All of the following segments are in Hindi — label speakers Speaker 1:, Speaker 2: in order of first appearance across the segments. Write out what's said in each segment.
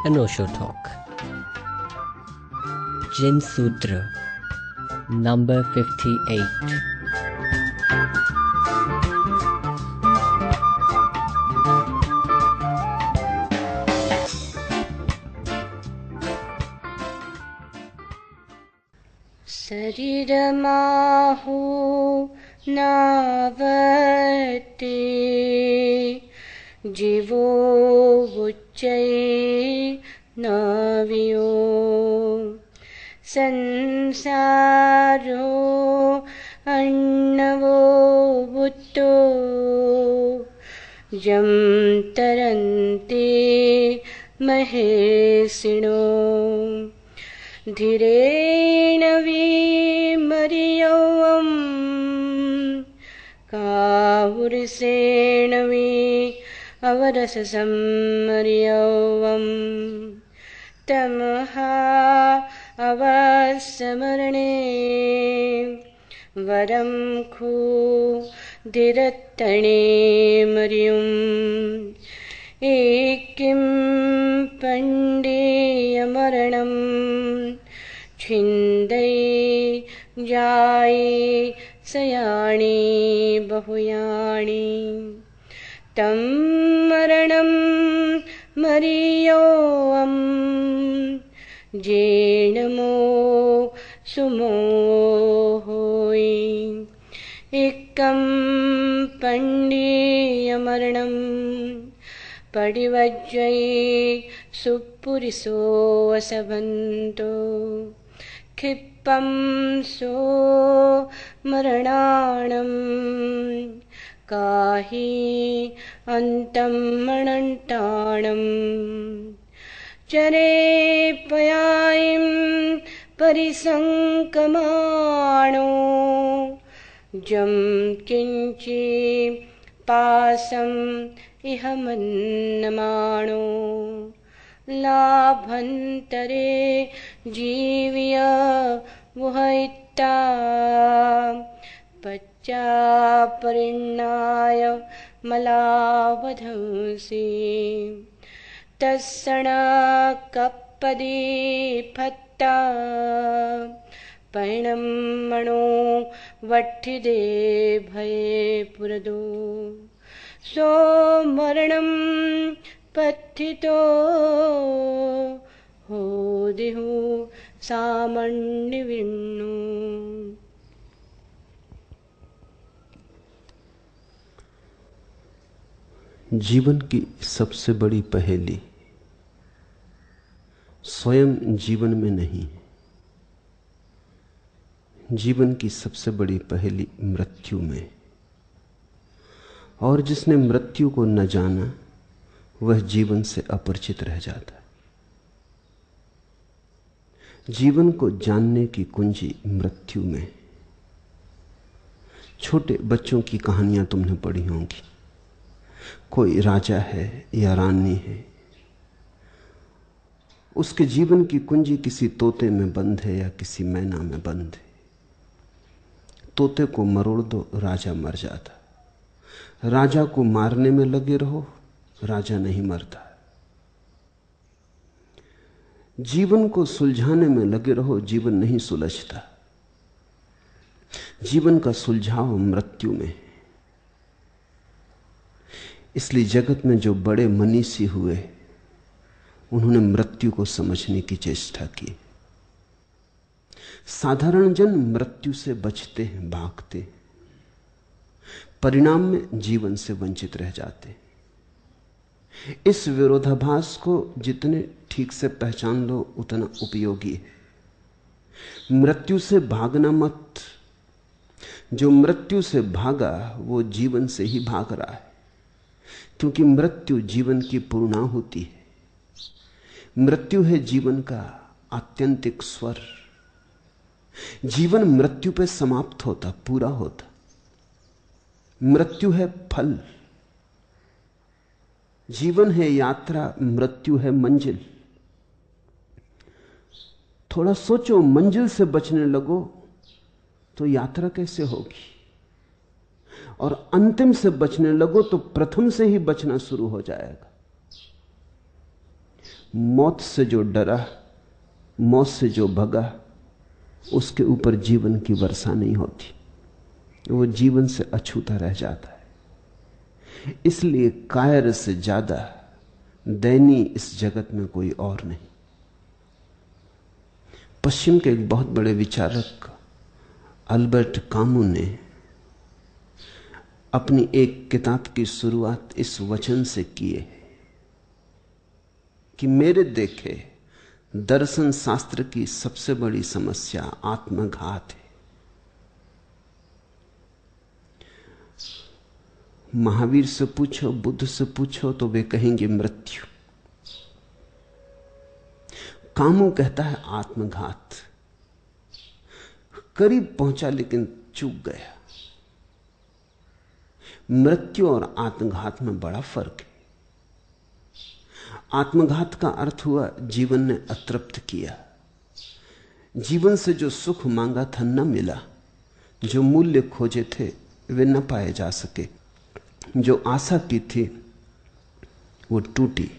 Speaker 1: Anosho Talk. Jin Sutra, number 58.
Speaker 2: शरीरमाहु नावते जीवो बुच्चै नवियो संसारो अन्नवो बुत्तो जं तरन्ते महेशिनो धीरेण विमर्यवम् कावुरसेन वि अवरससंमर्यवम् तमहा अवसमरणे वरं खु धीरत्तणे मर्युम् एकिं पण्डेयमरणं छिन्दै जाये सयाणि बहुयाणि तं मरणं मरीयोऽं जेनमो सुमोहोयि एकं पण्डेयमरणं पडिवज्जये सुपुरिसो वसवन्तो क्षिप्पं सो मरणाणं काहि अन्तं मरणन्ताणं चरे पयायं परिसङ्कमाणो जं किञ्चि पासम् इह मन्नमाणो लाभन्तरे जीव्य वुहयिता पच्चापरिणाय मलावधंसि तत्सणकपदे फत्ता पैणं मणो वठ्ठिदे भये पुरदो सो मरणं पथितो हो देहु सामण्यविन्नु।
Speaker 3: जीवन की सबसे बड़ी पहेली स्वयं जीवन में नहीं, जीवन की सबसे बड़ी पहेली मृत्यु में। और जिसने मृत्यु को न जाना वह जीवन से अपरिचित रह जाता है। जीवन को जानने की कुंजी मृत्यु में। छोटे बच्चों की कहानियां तुमने पढ़ी होंगी। कोई राजा है या रानी है, उसके जीवन की कुंजी किसी तोते में बंद है या किसी मैना में बंद है। तोते को मरोड़ दो, राजा मर जाता। राजा को मारने में लगे रहो, राजा नहीं मरता। जीवन को सुलझाने में लगे रहो, जीवन नहीं सुलझता। जीवन का सुलझाव मृत्यु में। इसलिए जगत में जो बड़े मनीषी हुए, उन्होंने मृत्यु को समझने की चेष्टा की। साधारण जन मृत्यु से बचते हैं, भागते हैं, परिणाम में जीवन से वंचित रह जाते। इस विरोधाभास को जितने ठीक से पहचान लो उतना उपयोगी है। मृत्यु से भागना मत। जो मृत्यु से भागा वो जीवन से ही भाग रहा है, क्योंकि मृत्यु जीवन की पूर्णाहुति है। मृत्यु है जीवन का आत्यंतिक स्वर। जीवन मृत्यु पे समाप्त होता, पूरा होता। मृत्यु है फल। जीवन है यात्रा, मृत्यु है मंजिल। थोड़ा सोचो, मंजिल से बचने लगो तो यात्रा कैसे होगी, और अंतिम से बचने लगो तो प्रथम से ही बचना शुरू हो जाएगा। मौत से जो डरा, मौत से जो भगा, उसके ऊपर जीवन की वर्षा नहीं होती, वो जीवन से अछूता रह जाता है। इसलिए कायर से ज्यादा दयनीय इस जगत में कोई और नहीं। पश्चिम के एक बहुत बड़े विचारक अल्बर्ट कामू ने अपनी एक किताब की शुरुआत इस वचन से की है कि मेरे देखे दर्शन शास्त्र की सबसे बड़ी समस्या आत्मघात है। महावीर से पूछो, बुद्ध से पूछो तो वे कहेंगे मृत्यु। कामू कहता है आत्मघात। करीब पहुंचा लेकिन चूक गया। मृत्यु और आत्मघात में बड़ा फर्क है। आत्मघात का अर्थ हुआ जीवन ने अतृप्त किया, जीवन से जो सुख मांगा था न मिला, जो मूल्य खोजे थे वे न पाए जा सके, जो आशा की थी वो टूटी,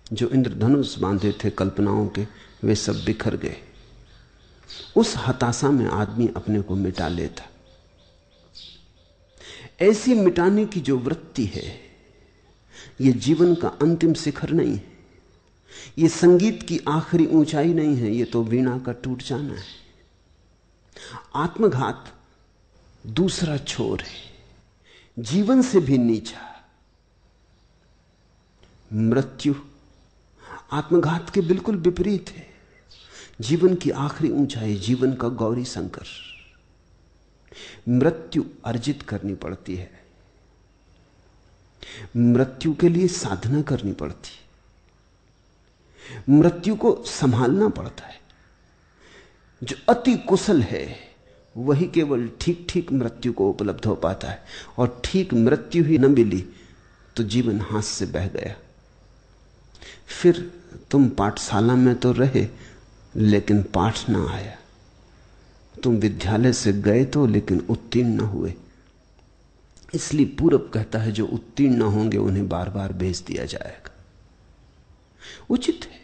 Speaker 3: जो इंद्रधनुष बांधे थे कल्पनाओं के वे सब बिखर गए। उस हताशा में आदमी अपने को मिटा लेता। ऐसी मिटाने की जो वृत्ति है, यह जीवन का अंतिम शिखर नहीं है, यह संगीत की आखिरी ऊंचाई नहीं है, यह तो वीणा का टूट जाना है। आत्मघात दूसरा छोर है, जीवन से भी नीचा। मृत्यु आत्मघात के बिल्कुल विपरीत है, जीवन की आखिरी ऊंचाई, जीवन का गौरी शंकर। मृत्यु अर्जित करनी पड़ती है, मृत्यु के लिए साधना करनी पड़ती है, मृत्यु को संभालना पड़ता है। जो अति कुशल है वही केवल ठीक ठीक मृत्यु को उपलब्ध हो पाता है, और ठीक मृत्यु ही न मिली तो जीवन हाथ से बह गया। फिर तुम पाठशाला में तो रहे लेकिन पाठ ना आया, तुम विद्यालय से गए तो लेकिन उत्तीर्ण न हुए। इसलिए पूरब कहता है जो उत्तीर्ण न होंगे उन्हें बार बार भेज दिया जाएगा। उचित है।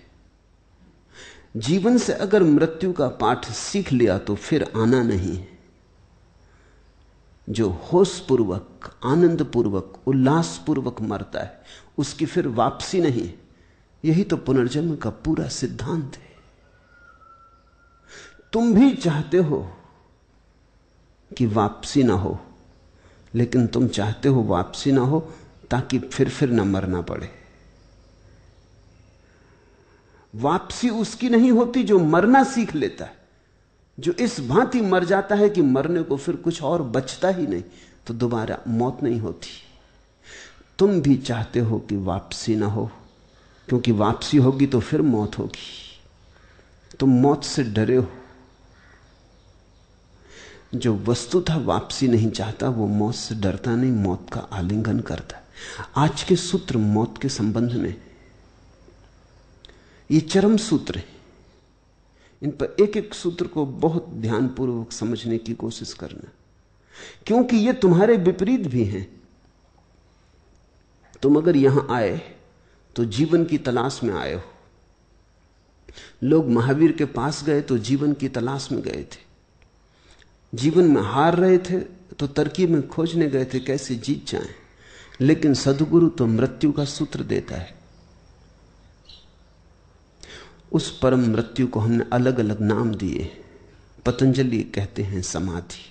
Speaker 3: जीवन से अगर मृत्यु का पाठ सीख लिया तो फिर आना नहीं है। जो होश पूर्वक, आनंद पूर्वक, उल्लास पूर्वक मरता है उसकी फिर वापसी नहीं है। यही तो पुनर्जन्म का पूरा सिद्धांत है। तुम भी चाहते हो कि वापसी ना हो, लेकिन तुम चाहते हो वापसी ना हो ताकि फिर न मरना पड़े। वापसी उसकी नहीं होती जो मरना सीख लेता है, जो इस भांति मर जाता है कि मरने को फिर कुछ और बचता ही नहीं, तो दोबारा मौत नहीं होती। तुम भी चाहते हो कि वापसी ना हो, क्योंकि वापसी होगी तो फिर मौत होगी। तुम मौत से डरे हो। जो वस्तुतः वापसी नहीं चाहता वो मौत से डरता नहीं, मौत का आलिंगन करता है। आज के सूत्र मौत के संबंध में ये चरम सूत्र है। इन पर एक एक सूत्र को बहुत ध्यानपूर्वक समझने की कोशिश करना, क्योंकि ये तुम्हारे विपरीत भी हैं। तुम अगर यहां आए तो जीवन की तलाश में आए हो। लोग महावीर के पास गए तो जीवन की तलाश में गए थे। जीवन में हार रहे थे तो तरकीब में खोजने गए थे कैसे जीत जाएं। लेकिन सद्गुरु तो मृत्यु का सूत्र देता है। उस परम मृत्यु को हमने अलग अलग नाम दिए। पतंजलि कहते हैं समाधि।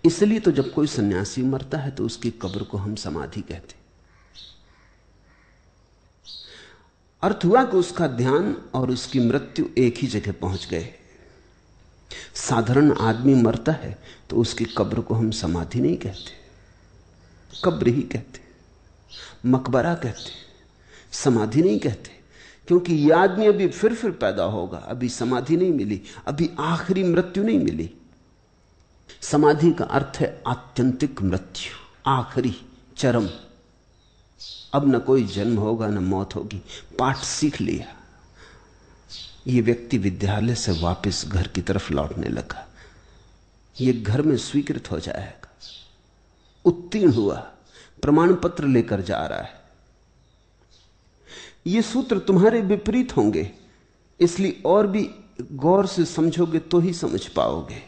Speaker 3: इसलिए तो जब कोई सन्यासी मरता है तो उसकी कब्र को हम समाधि कहते हैं। अर्थ हुआ कि उसका ध्यान और उसकी मृत्यु एक ही जगह पहुंच गए। साधारण आदमी मरता है तो उसकी कब्र को हम समाधि नहीं कहते, कब्र ही कहते, मकबरा कहते, समाधि नहीं कहते। क्योंकि यह आदमी अभी फिर पैदा होगा, अभी समाधि नहीं मिली, अभी आखिरी मृत्यु नहीं मिली। समाधि का अर्थ है आत्यंतिक मृत्यु, आखिरी, चरम। अब न कोई जन्म होगा न मौत होगी। पाठ सीख लिया। यह व्यक्ति विद्यालय से वापस घर की तरफ लौटने लगा। यह घर में स्वीकृत हो जाएगा। उत्तीर्ण हुआ, प्रमाण पत्र लेकर जा रहा है। ये सूत्र तुम्हारे विपरीत होंगे, इसलिए और भी गौर से समझोगे तो ही समझ पाओगे।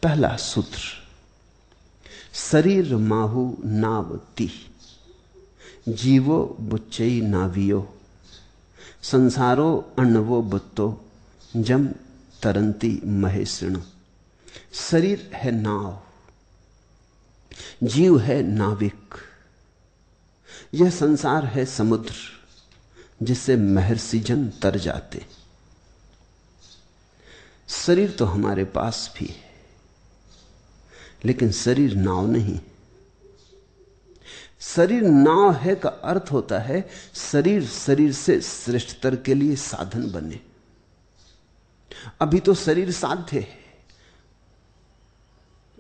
Speaker 3: पहला सूत्र, शरीर माहु नावती, जीवो बुच्चई नावियो, संसारो अन्नवो बुत्तो, जम तरंती महेशृणु। शरीर है नाव, जीव है नाविक, यह संसार है समुद्र जिससे महर्षि जन तर जाते। शरीर तो हमारे पास भी है, लेकिन शरीर नाव नहीं। शरीर नाव है का अर्थ होता है शरीर शरीर से श्रेष्ठतर के लिए साधन बने। अभी तो शरीर साध्य है।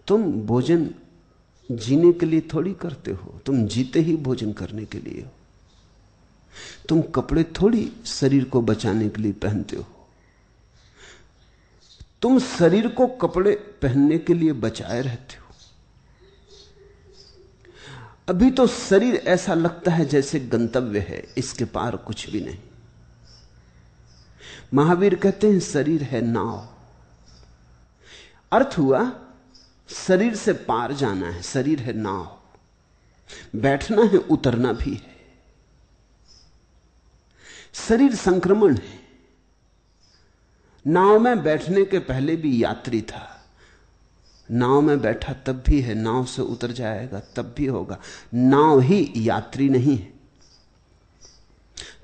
Speaker 3: तुम भोजन जीने के लिए थोड़ी करते हो, तुम जीते ही भोजन करने के लिए हो। तुम कपड़े थोड़ी शरीर को बचाने के लिए पहनते हो, तुम शरीर को कपड़े पहनने के लिए बचाए रहते हो। अभी तो शरीर ऐसा लगता है जैसे गंतव्य है, इसके पार कुछ भी नहीं। महावीर कहते हैं शरीर है नाव। अर्थ हुआ शरीर से पार जाना है, शरीर है नाव। बैठना है, उतरना भी है। शरीर संक्रमण है। नाव में बैठने के पहले भी यात्री था, नाव में बैठा तब भी है, नाव से उतर जाएगा तब भी होगा। नाव ही यात्री नहीं है।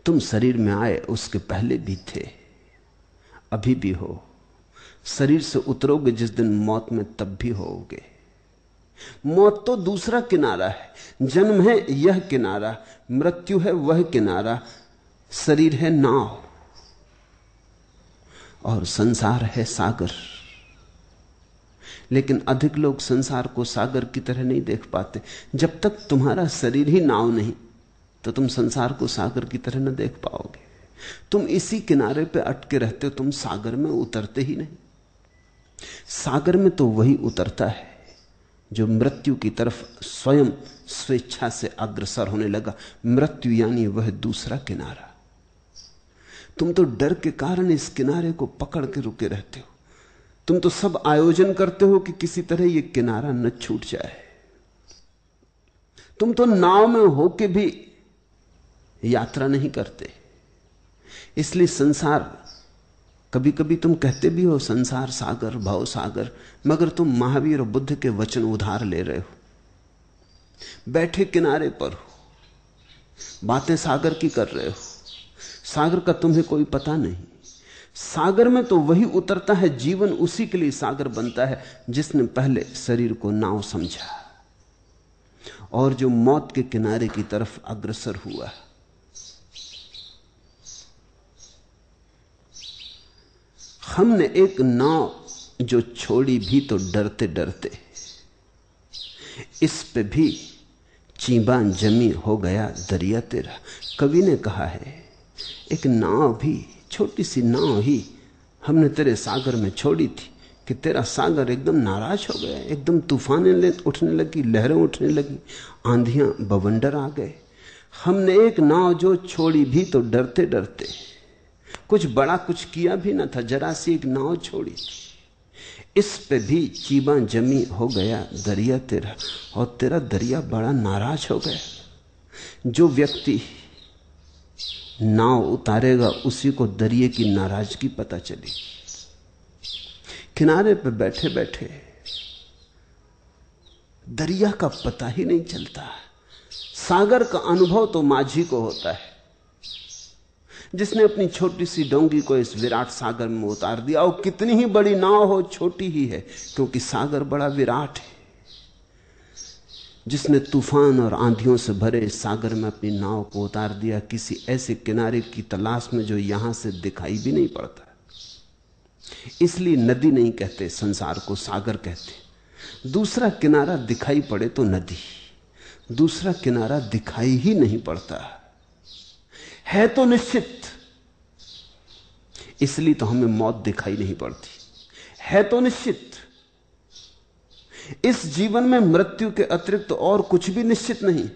Speaker 3: तुम शरीर में आए उसके पहले भी थे, अभी भी हो। शरीर से उतरोगे जिस दिन मौत में तब भी होगे। मौत तो दूसरा किनारा है, जन्म है यह किनारा, मृत्यु है वह किनारा। शरीर है नाव और संसार है सागर। लेकिन अधिक लोग संसार को सागर की तरह नहीं देख पाते। जब तक तुम्हारा शरीर ही नाव नहीं तो तुम संसार को सागर की तरह न देख पाओगे। तुम इसी किनारे पे अटके रहते हो, तुम सागर में उतरते ही नहीं। सागर में तो वही उतरता है जो मृत्यु की तरफ स्वयं स्वेच्छा से अग्रसर होने लगा। मृत्यु यानी वह दूसरा किनारा। तुम तो डर के कारण इस किनारे को पकड़ के रुके रहते हो। तुम तो सब आयोजन करते हो कि किसी तरह यह किनारा न छूट जाए। तुम तो नाव में होके भी यात्रा नहीं करते। इसलिए संसार, कभी कभी तुम कहते भी हो संसार सागर, भव सागर, मगर तुम महावीर और बुद्ध के वचन उधार ले रहे हो। बैठे किनारे पर हो, बातें सागर की कर रहे हो। सागर का तुम्हें कोई पता नहीं। सागर में तो वही उतरता है, जीवन उसी के लिए सागर बनता है जिसने पहले शरीर को नाव समझा और जो मौत के किनारे की तरफ अग्रसर हुआ। हमने एक नाव जो छोड़ी भी तो डरते डरते, इस पे भी चीबा जमी हो गया दरिया तेरा। कवि ने कहा है एक नाव भी, छोटी सी नाव ही हमने तेरे सागर में छोड़ी थी कि तेरा सागर एकदम नाराज हो गया, एकदम तूफानें उठने लगी, लहरें उठने लगी, आंधियां बवंडर आ गए। हमने एक नाव जो छोड़ी भी तो डरते डरते, कुछ बड़ा कुछ किया भी ना था, जरा सी एक नाव छोड़ी थी। इस पे भी चीबा जमी हो गया दरिया तेरा, और तेरा दरिया बड़ा नाराज हो गया। जो व्यक्ति नाव उतारेगा उसी को दरिया की नाराजगी पता चली। किनारे पे बैठे बैठे दरिया का पता ही नहीं चलता। सागर का अनुभव तो माझी को होता है जिसने अपनी छोटी सी डोंगी को इस विराट सागर में उतार दिया। और कितनी ही बड़ी नाव हो, छोटी ही है, क्योंकि सागर बड़ा विराट है। जिसने तूफान और आंधियों से भरे इस सागर में अपनी नाव को उतार दिया, किसी ऐसे किनारे की तलाश में जो यहां से दिखाई भी नहीं पड़ता। इसलिए नदी नहीं कहते, संसार को सागर कहते। दूसरा किनारा दिखाई पड़े तो नदी, दूसरा किनारा दिखाई ही नहीं पड़ता है तो निश्चित। इसलिए तो हमें मौत दिखाई नहीं पड़ती, है तो निश्चित। इस जीवन में मृत्यु के अतिरिक्त और कुछ भी निश्चित नहीं,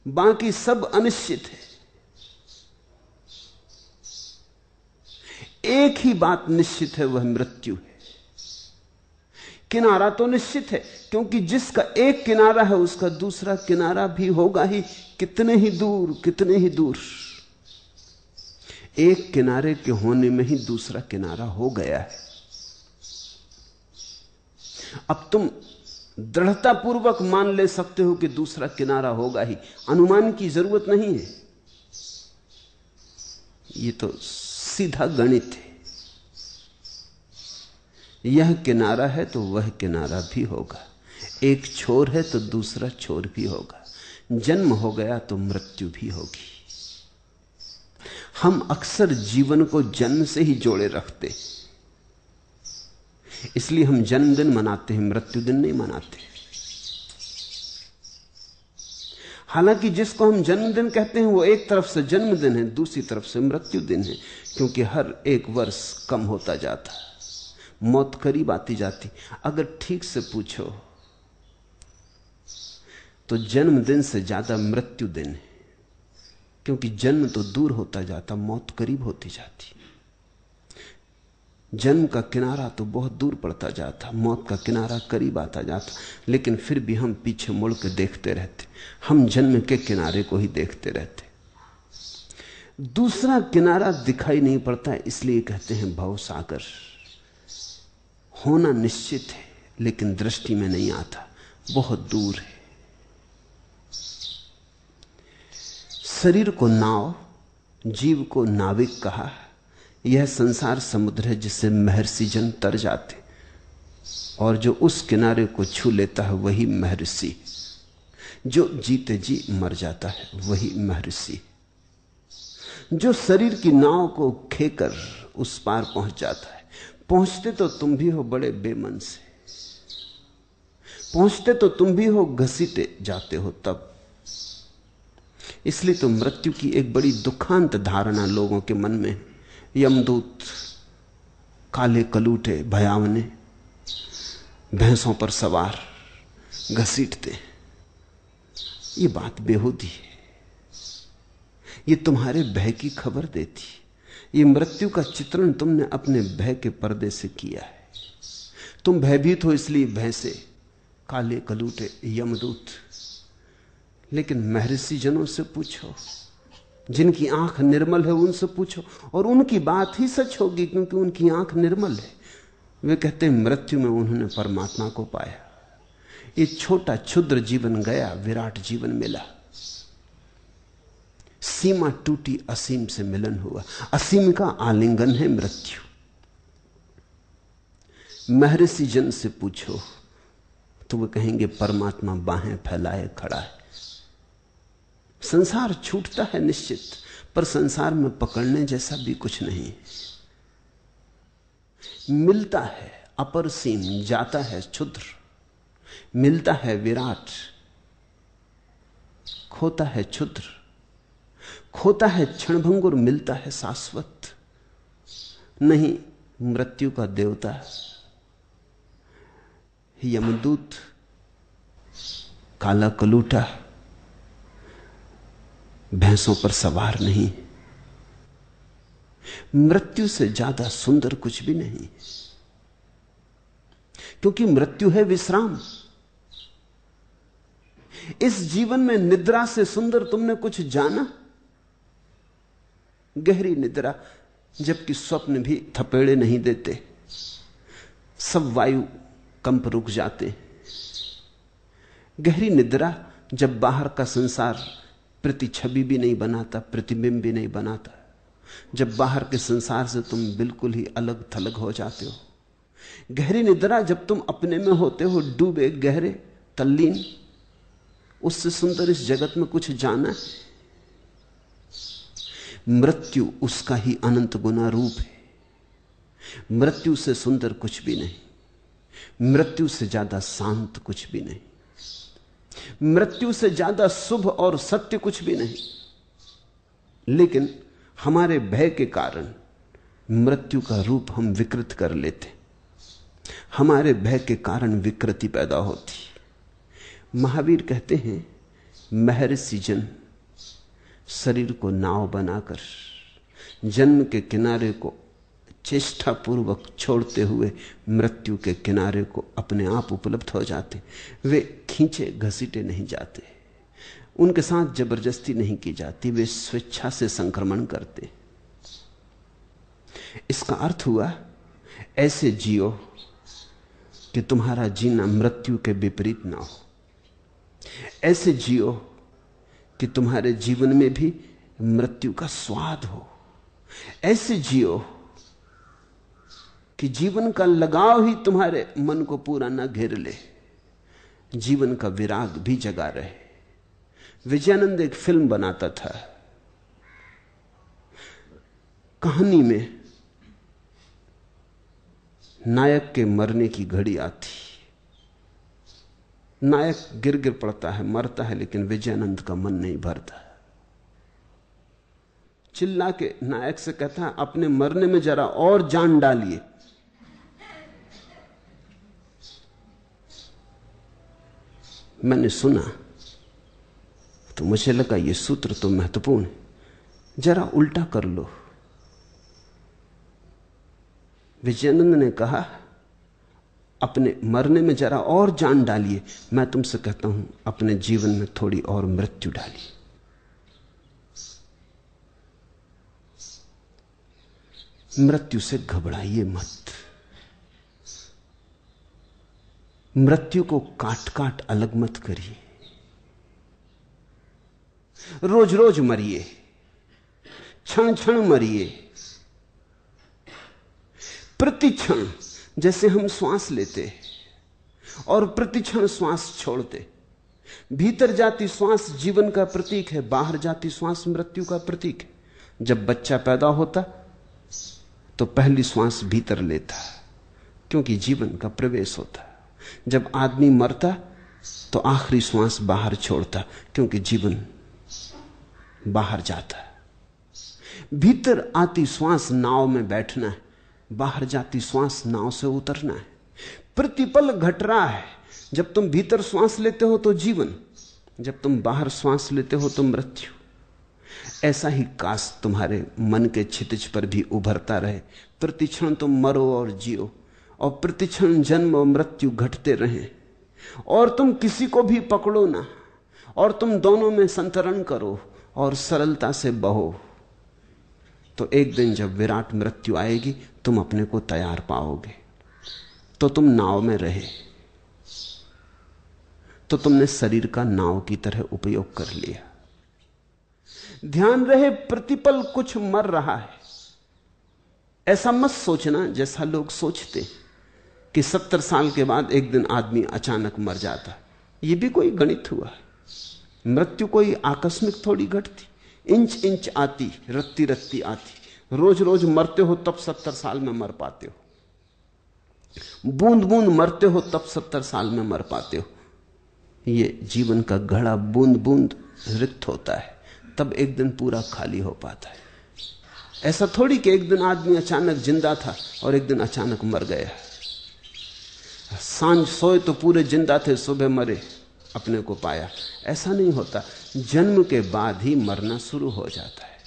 Speaker 3: बाकी सब अनिश्चित है। एक ही बात निश्चित है, वह मृत्यु है। किनारा तो निश्चित है, क्योंकि जिसका एक किनारा है उसका दूसरा किनारा भी होगा ही, कितने ही दूर, कितने ही दूर। एक किनारे के होने में ही दूसरा किनारा हो गया है। अब तुम दृढ़तापूर्वक मान ले सकते हो कि दूसरा किनारा होगा ही, अनुमान की जरूरत नहीं है। ये तो सीधा गणित है। यह किनारा है तो वह किनारा भी होगा, एक छोर है तो दूसरा छोर भी होगा, जन्म हो गया तो मृत्यु भी होगी। हम अक्सर जीवन को जन्म से ही जोड़े रखते, इसलिए हम जन्मदिन मनाते हैं, मृत्यु दिन नहीं मनाते। हालांकि जिसको हम जन्मदिन कहते हैं वो एक तरफ से जन्मदिन है, दूसरी तरफ से मृत्यु दिन है, क्योंकि हर एक वर्ष कम होता जाता, मौत करीब आती जाती। अगर ठीक से पूछो तो जन्मदिन से ज्यादा मृत्यु दिन है, क्योंकि जन्म तो दूर होता जाता, मौत करीब होती जाती। जन्म का किनारा तो बहुत दूर पड़ता जाता, मौत का किनारा करीब आता जाता, लेकिन फिर भी हम पीछे मुड़ के देखते रहते, हम जन्म के किनारे को ही देखते रहते। दूसरा किनारा दिखाई नहीं पड़ता, इसलिए कहते हैं भवसागर। होना निश्चित है लेकिन दृष्टि में नहीं आता, बहुत दूर है। शरीर को नाव, जीव को नाविक कहा। यह संसार समुद्र है जिससे महर्षि जन तर जाते, और जो उस किनारे को छू लेता है वही महर्षि। जो जीते जी मर जाता है वही महर्षि। जो शरीर की नाव को खेकर उस पार पहुंच जाता है, पहुंचते तो तुम भी हो बड़े बेमन से, पहुंचते तो तुम भी हो घसीटे जाते हो तब। इसलिए तो मृत्यु की एक बड़ी दुखांत धारणा लोगों के मन में, यमदूत काले कलूटे भयावने भैंसों पर सवार घसीटते, ये बात बेहूदी है। ये तुम्हारे भय की खबर देती, ये मृत्यु का चित्रण तुमने अपने भय के पर्दे से किया है। तुम भयभीत हो इसलिए भय से, काले कलूटे यमदूत। लेकिन महर्षि जनों से पूछो, जिनकी आंख निर्मल है उनसे पूछो, और उनकी बात ही सच होगी, क्योंकि उनकी आंख निर्मल है। वे कहते हैं मृत्यु में उन्होंने परमात्मा को पाया। ये छोटा क्षुद्र जीवन गया, विराट जीवन मिला। सीमा टूटी, असीम से मिलन हुआ। असीम का आलिंगन है मृत्यु। महर्षि जन से पूछो तो वे कहेंगे परमात्मा बाहें फैलाए खड़ा है। संसार छूटता है निश्चित, पर संसार में पकड़ने जैसा भी कुछ नहीं। मिलता है अपर सीम, जाता है क्षुद्र, मिलता है विराट, खोता है क्षुद्र, खोता है क्षणभंगुर, मिलता है शाश्वत। नहीं, मृत्यु का देवता यमदूत, काला कलूटा भैंसों पर सवार नहीं। मृत्यु से ज्यादा सुंदर कुछ भी नहीं, क्योंकि मृत्यु है विश्राम। इस जीवन में निद्रा से सुंदर तुमने कुछ जाना? गहरी निद्रा, जबकि स्वप्न भी थपेड़े नहीं देते, सब वायु कंप रुक जाते। गहरी निद्रा, जब बाहर का संसार प्रति छवि भी नहीं बनाता, प्रतिबिंब भी नहीं बनाता, जब बाहर के संसार से तुम बिल्कुल ही अलग थलग हो जाते हो। गहरी निद्रा, जब तुम अपने में होते हो, डूबे गहरे तल्लीन, उससे सुंदर इस जगत में कुछ जाना है? मृत्यु उसका ही अनंत गुना रूप है। मृत्यु से सुंदर कुछ भी नहीं, मृत्यु से ज्यादा शांत कुछ भी नहीं, मृत्यु से ज्यादा शुभ और सत्य कुछ भी नहीं। लेकिन हमारे भय के कारण मृत्यु का रूप हम विकृत कर लेते, हमारे भय के कारण विकृति पैदा होती। महावीर कहते हैं महर्षि जन शरीर को नाव बनाकर जन्म के किनारे को चेष्टापूर्वक छोड़ते हुए मृत्यु के किनारे को अपने आप उपलब्ध हो जाते। वे खींचे घसीटे नहीं जाते, उनके साथ जबरदस्ती नहीं की जाती, वे स्वेच्छा से संक्रमण करते। इसका अर्थ हुआ ऐसे जियो कि तुम्हारा जीना मृत्यु के विपरीत ना हो। ऐसे जियो कि तुम्हारे जीवन में भी मृत्यु का स्वाद हो। ऐसे जियो कि जीवन का लगाव ही तुम्हारे मन को पूरा ना घेर ले, जीवन का विराग भी जगा रहे। विजयानंद एक फिल्म बनाता था। कहानी में नायक के मरने की घड़ी आती, नायक गिर गिर पड़ता है, मरता है, लेकिन विजयानंद का मन नहीं भरता। चिल्ला के नायक से कहता है, अपने मरने में जरा और जान डालिए। मैंने सुना तो मुझे लगा ये सूत्र तो महत्वपूर्ण है, जरा उल्टा कर लो। विजयानंद ने कहा, अपने मरने में जरा और जान डालिए। मैं तुमसे कहता हूं, अपने जीवन में थोड़ी और मृत्यु डालिए। मृत्यु से घबराइए मत। मृत्यु को काट काट अलग मत करिए। रोज रोज मरिए, क्षण क्षण मरिए। प्रति क्षण जैसे हम श्वास लेते और प्रति क्षण श्वास छोड़ते। भीतर जाती श्वास जीवन का प्रतीक है, बाहर जाती श्वास मृत्यु का प्रतीक है। जब बच्चा पैदा होता तो पहली श्वास भीतर लेता, क्योंकि जीवन का प्रवेश होता। जब आदमी मरता तो आखिरी श्वास बाहर छोड़ता, क्योंकि जीवन बाहर जाता। भीतर आती श्वास नाव में बैठना है, बाहर जाती श्वास नाव से उतरना है। प्रतिपल घट रहा है। जब तुम भीतर श्वास लेते हो तो जीवन, जब तुम बाहर श्वास लेते हो तो मृत्यु। ऐसा ही काश तुम्हारे मन के क्षितिज पर भी उभरता रहे। प्रतिक्षण तुम मरो और जियो, और प्रतिक्षण जन्म और मृत्यु घटते रहें, और तुम किसी को भी पकड़ो ना, और तुम दोनों में संतरण करो और सरलता से बहो। तो एक दिन जब विराट मृत्यु आएगी, तुम अपने को तैयार पाओगे। तो तुम नाव में रहे, तो तुमने शरीर का नाव की तरह उपयोग कर लिया। ध्यान रहे, प्रतिपल कुछ मर रहा है। ऐसा मत सोचना जैसा लोग सोचते कि 70 साल के बाद एक दिन आदमी अचानक मर जाता। यह भी कोई गणित हुआ? मृत्यु कोई आकस्मिक थोड़ी घटती, इंच इंच आती, रत्ती रत्ती आती। रोज रोज मरते हो तब 70 साल में मर पाते हो। बूंद बूंद मरते हो तब 70 साल में मर पाते हो। ये जीवन का घड़ा बूंद बूंद रिक्त होता है, तब एक दिन पूरा खाली हो पाता है। ऐसा थोड़ी कि एक दिन आदमी अचानक जिंदा था और एक दिन अचानक मर गया। सांझ सोए तो पूरे जिंदा थे, सुबह मरे, अपने को पाया। ऐसा नहीं होता। जन्म के बाद ही मरना शुरू हो जाता है।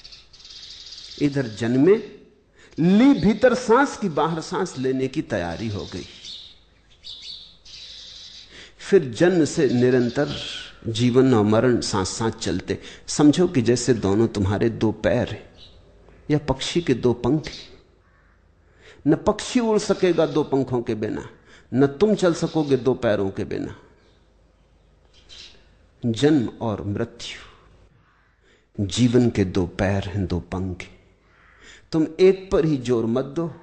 Speaker 3: इधर जन्मे, ली भीतर सांस की, बाहर सांस लेने की तैयारी हो गई। फिर जन्म से निरंतर जीवन और मरण साथ साथ चलते। समझो कि जैसे दोनों तुम्हारे दो पैर हैं, या पक्षी के दो पंख हैं। न पक्षी उड़ सकेगा दो पंखों के बिना, न तुम चल सकोगे दो पैरों के बिना। जन्म और मृत्यु जीवन के दो पैर हैं, दो पंख हैं। तुम एक पर ही जोर मत दो,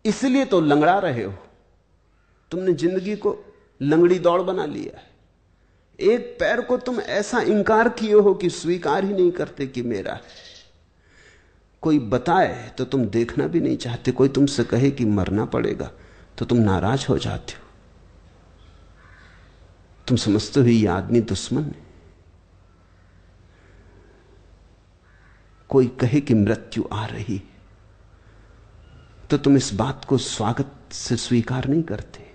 Speaker 3: इसलिए तो लंगड़ा रहे हो। तुमने जिंदगी को लंगड़ी दौड़ बना लिया है। एक पैर को तुम ऐसा इंकार किए हो कि स्वीकार ही नहीं करते कि मेरा है। कोई बताए तो तुम देखना भी नहीं चाहते। कोई तुमसे कहे कि मरना पड़ेगा तो तुम नाराज हो जाते हो। तुम समझते हो ये आदमी दुश्मन है। कोई कहे कि मृत्यु आ रही तो तुम इस बात को स्वागत से स्वीकार नहीं करते।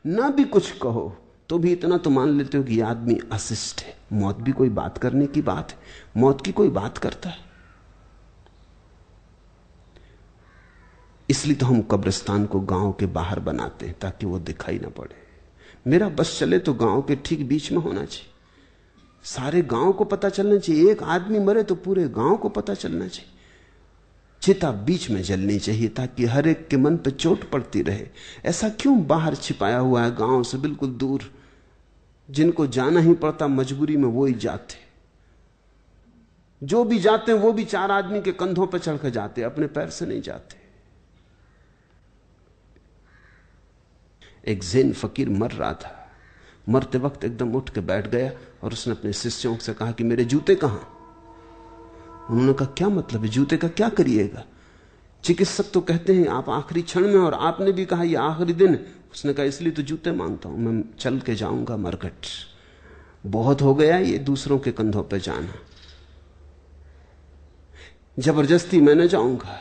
Speaker 3: ना भी कुछ कहो तो भी इतना तो मान लेते हो कि यह आदमी अशिष्ट है। मौत भी कोई बात करने की बात है? मौत की कोई बात करता है? इसलिए तो हम कब्रिस्तान को गांव के बाहर बनाते हैं ताकि वो दिखाई ना पड़े। मेरा बस चले तो गांव के ठीक बीच में होना चाहिए, सारे गांव को पता चलना चाहिए। एक आदमी मरे तो पूरे गांव को पता चलना चाहिए। चिता बीच में जलनी चाहिए ताकि हर एक के मन पर चोट पड़ती रहे। ऐसा क्यों बाहर छिपाया हुआ है, गांव से बिल्कुल दूर? जिनको जाना ही पड़ता मजबूरी में वो ही जाते, जो भी जाते हैं वो भी 4 आदमी के कंधों पर चढ़कर जाते, अपने पैर से नहीं जाते। एक ज़ेन फकीर मर रहा था, मरते वक्त एकदम उठ के बैठ गया और उसने अपने शिष्यों से कहा कि मेरे जूते कहां? उन्होंने कहा क्या मतलब है, जूते का क्या करिएगा? चिकित्सक तो कहते हैं आप आखिरी क्षण में, और आपने भी कहा यह आखिरी दिन। उसने कहा इसलिए तो जूते मांगता हूं, मैं चल के जाऊंगा मरघट, बहुत हो गया ये दूसरों के कंधों पर जाना, जबरदस्ती मैं न जाऊंगा।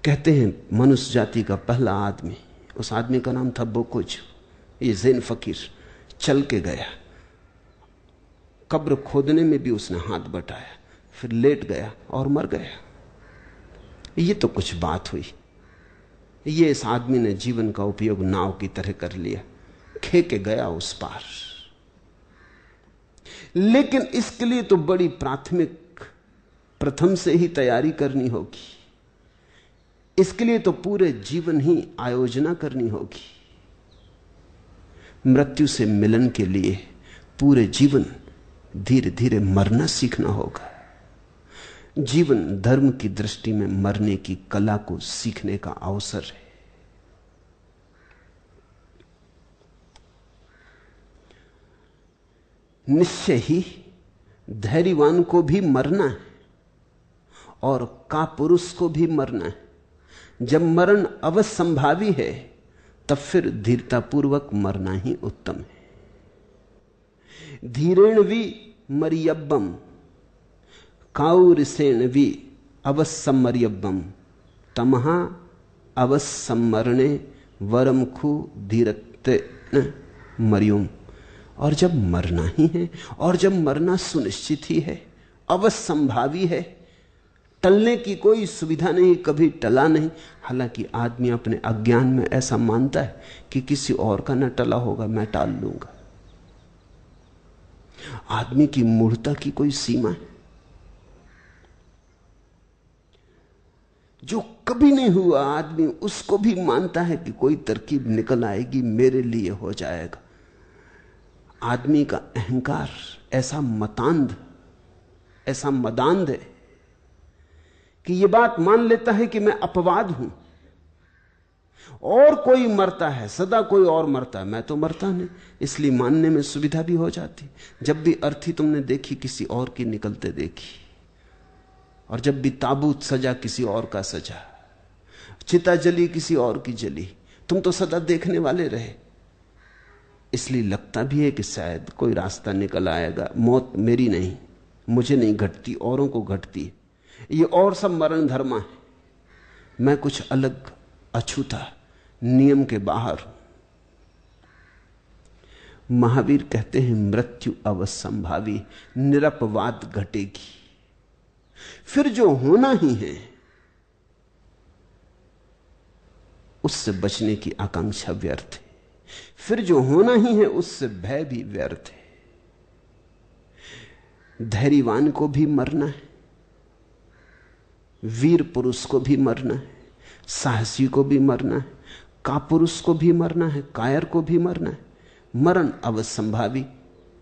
Speaker 3: कहते हैं मनुष्य जाति का पहला आदमी, उस आदमी का नाम था बोकोजू, ये ज़ेन फकीर चल के गया। कब्र खोदने में भी उसने हाथ बटाया, फिर लेट गया और मर गया। ये तो कुछ बात हुई। ये इस आदमी ने जीवन का उपयोग नाव की तरह कर लिया, खे के गया उस पार। लेकिन इसके लिए तो बड़ी प्राथमिक प्रथम से ही तैयारी करनी होगी। इसके लिए तो पूरे जीवन ही आयोजना करनी होगी। मृत्यु से मिलन के लिए पूरे जीवन धीरे धीरे मरना सीखना होगा। जीवन धर्म की दृष्टि में मरने की कला को सीखने का अवसर है। निश्चय ही धैर्यवान को भी मरना है और कापुरुष को भी मरना है। जब मरण अवश्यंभावी है तब फिर धीरतापूर्वक मरना ही उत्तम है। धीरेण भी मरियब्बम काउरिसेण भी अवश्यमर्यब्बम तमहा अवश्यमरणे वरम खु धीरते मरियुम। और जब मरना ही है, और जब मरना सुनिश्चित ही है, अवश्यंभावी है, टलने की कोई सुविधा नहीं, कभी टला नहीं। हालांकि आदमी अपने अज्ञान में ऐसा मानता है कि किसी और का न टला होगा, मैं टाल लूंगा। आदमी की मूढ़ता की कोई सीमा है? जो कभी नहीं हुआ आदमी उसको भी मानता है कि कोई तरकीब निकल आएगी, मेरे लिए हो जाएगा। आदमी का अहंकार ऐसा मतांध, ऐसा मदांध है कि यह बात मान लेता है कि मैं अपवाद हूं, और कोई मरता है, सदा कोई और मरता है, मैं तो मरता नहीं। इसलिए मानने में सुविधा भी हो जाती। जब भी अर्थी तुमने देखी किसी और की निकलते देखी, और जब भी ताबूत सजा किसी और का सजा, चिता जली किसी और की जली, तुम तो सदा देखने वाले रहे। इसलिए लगता भी है कि शायद कोई रास्ता निकल आएगा। मौत मेरी नहीं, मुझे नहीं घटती, औरों को घटती है। ये और सब मरण धर्मा है, मैं कुछ अलग अछूता नियम के बाहर हूं। महावीर कहते हैं मृत्यु अवश्यंभावी, निरपवाद घटेगी। फिर जो होना ही है उससे बचने की आकांक्षा व्यर्थ है। फिर जो होना ही है उससे भय भी व्यर्थ है। धैर्यवान को भी मरना है, वीर पुरुष को भी मरना है, साहसी को भी मरना है, कापुरुष को भी मरना है, कायर को भी मरना है। मरण अवश्यंभावी,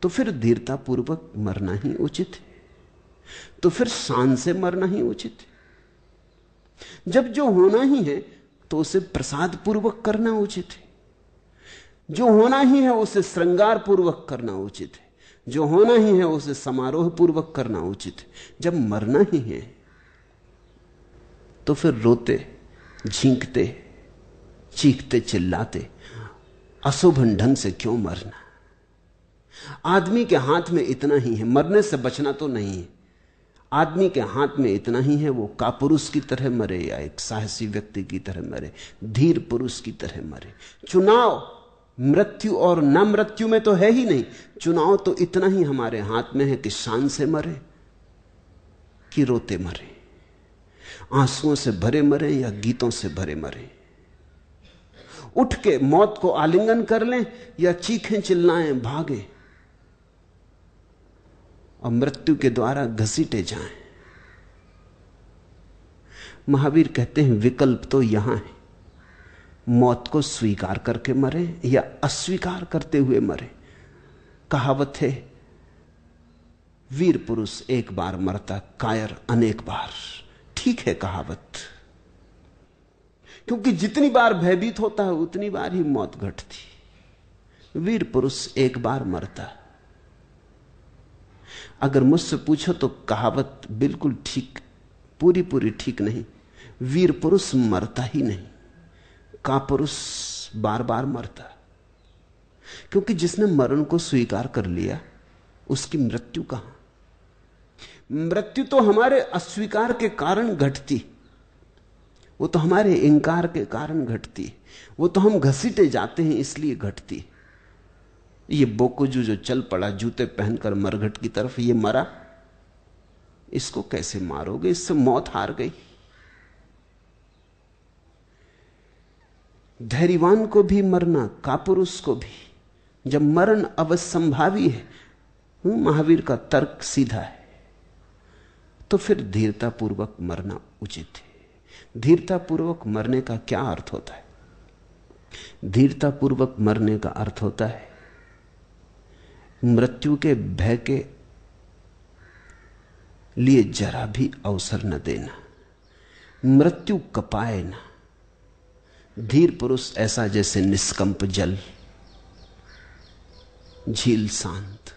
Speaker 3: तो फिर धीरतापूर्वक मरना ही उचित है, तो फिर शान से मरना ही उचित है। जब जो होना ही है तो उसे प्रसाद पूर्वक करना उचित है। जो होना ही है उसे श्रृंगार पूर्वक करना उचित है। जो होना ही है उसे समारोह पूर्वक करना उचित है। जब मरना ही है तो फिर रोते, झींकते, चीखते, चिल्लाते अशोभन ढंग से क्यों मरना? आदमी के हाथ में इतना ही है, मरने से बचना तो नहीं है। आदमी के हाथ में इतना ही है, वो कापुरुष की तरह मरे या एक साहसी व्यक्ति की तरह मरे, धीर पुरुष की तरह मरे। चुनाव मृत्यु और न मृत्यु में तो है ही नहीं। चुनाव तो इतना ही हमारे हाथ में है कि शान से मरे कि रोते मरे। आंसुओं से भरे मरे या गीतों से भरे मरे, उठ के मौत को आलिंगन कर लें या चीखें चिल्लाएं भागें और मृत्यु के द्वारा घसीटे जाएं। महावीर कहते हैं विकल्प तो यहां है, मौत को स्वीकार करके मरे या अस्वीकार करते हुए मरे। कहावत है, वीर पुरुष एक बार मरता, कायर अनेक बार। ठीक है कहावत, क्योंकि जितनी बार भयभीत होता है उतनी बार ही मौत घटती। वीर पुरुष एक बार मरता। अगर मुझसे पूछो तो कहावत बिल्कुल ठीक, पूरी पूरी ठीक नहीं। वीर पुरुष मरता ही नहीं, कापुरुष बार बार मरता। क्योंकि जिसने मरण को स्वीकार कर लिया उसकी मृत्यु कहां? मृत्यु तो हमारे अस्वीकार के कारण घटती, वो तो हमारे इंकार के कारण घटती, वो तो हम घसीटे जाते हैं इसलिए घटती। ये बोकुजू जो चल पड़ा जूते पहनकर मरघट की तरफ, ये मरा, इसको कैसे मारोगे? इससे मौत हार गई। धैर्यवान को भी मरना, कापुरुष को भी। जब मरण अवश्यंभावी है, महावीर का तर्क सीधा है, तो फिर धीरतापूर्वक मरना उचित है। धीरतापूर्वक मरने का क्या अर्थ होता है? धीरतापूर्वक मरने का अर्थ होता है मृत्यु के भय के लिए जरा भी अवसर न देना, मृत्यु कपाए ना। धीर पुरुष ऐसा जैसे निष्कंप जल, झील शांत,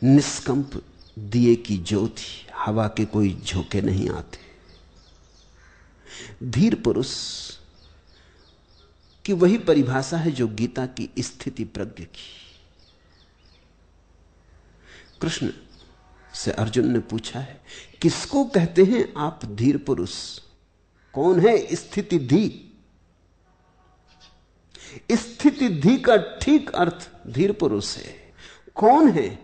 Speaker 3: निष्कंप दिए की ज्योति, हवा के कोई झोंके नहीं आते। धीर पुरुष की वही परिभाषा है जो गीता की स्थिति प्रज्ञ की। कृष्ण से अर्जुन ने पूछा है, किसको कहते हैं आप धीर पुरुष? कौन है स्थिति धी? स्थिति धी का ठीक अर्थ धीर पुरुष है। कौन है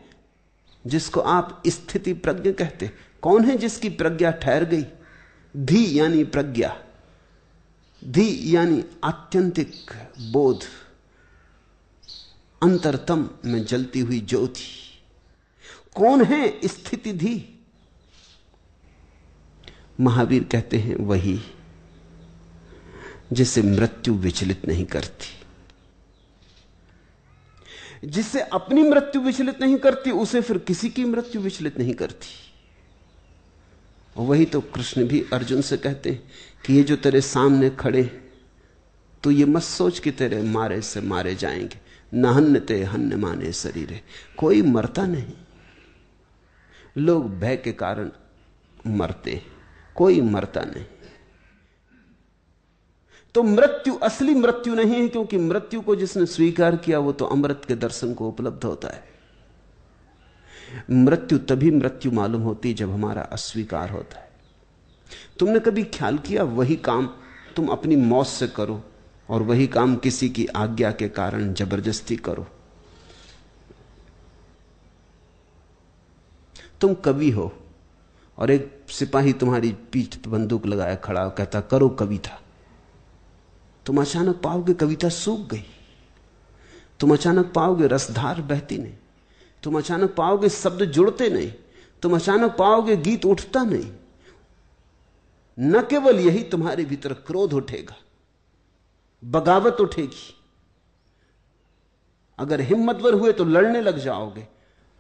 Speaker 3: जिसको आप स्थिति प्रज्ञ कहते? कौन है जिसकी प्रज्ञा ठहर गई? धी यानी प्रज्ञा, धी यानी आत्यंतिक बोध, अंतरतम में जलती हुई ज्योति। कौन है स्थिति धी? महावीर कहते हैं वही जिसे मृत्यु विचलित नहीं करती। जिसे अपनी मृत्यु विचलित नहीं करती, उसे फिर किसी की मृत्यु विचलित नहीं करती। वही तो कृष्ण भी अर्जुन से कहते हैं कि ये जो तेरे सामने खड़े, तो ये मत सोच कि तेरे मारे से मारे जाएंगे। न ते हन्य माने शरीरे, कोई मरता नहीं। लोग भय के कारण मरते, कोई मरता नहीं। तो मृत्यु असली मृत्यु नहीं है, क्योंकि मृत्यु को जिसने स्वीकार किया वो तो अमृत के दर्शन को उपलब्ध होता है। मृत्यु तभी मृत्यु मालूम होती जब हमारा अस्वीकार होता है। तुमने कभी ख्याल किया, वही काम तुम अपनी मौत से करो और वही काम किसी की आज्ञा के कारण जबरदस्ती करो। तुम कवि हो और एक सिपाही तुम्हारी पीठ पर बंदूक लगाए खड़ा कहता करो कविता। तुम अचानक पाओगे कविता सूख गई। तुम अचानक पाओगे रसधार बहती नहीं। तुम अचानक पाओगे शब्द जुड़ते नहीं। तुम अचानक पाओगे गीत उठता नहीं। न केवल यही, तुम्हारे भीतर क्रोध उठेगा, बगावत उठेगी। अगर हिम्मतवर हुए तो लड़ने लग जाओगे,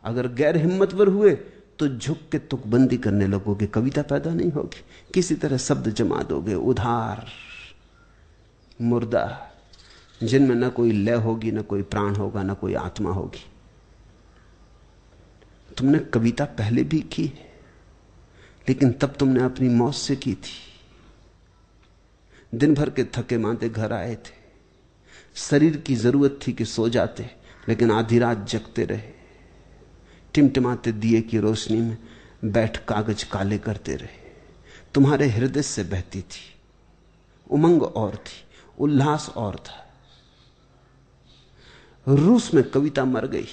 Speaker 3: अगर गैर हिम्मतवर हुए तो झुक के तुकबंदी करने लगोगे। कविता पैदा नहीं होगी, किसी तरह शब्द जमा दोगे, उधार मुर्दा, जिनमें न कोई लय होगी, न कोई प्राण होगा, न कोई आत्मा होगी। तुमने कविता पहले भी की है, लेकिन तब तुमने अपनी मौत से की थी। दिन भर के थके मांदे घर आए थे, शरीर की जरूरत थी कि सो जाते, लेकिन आधी रात जगते रहे। टिमटिमाते दिए की रोशनी में बैठ कागज काले करते रहे। तुम्हारे हृदय से बहती थी उमंग और थी, उल्लास और था। रूस में कविता मर गई,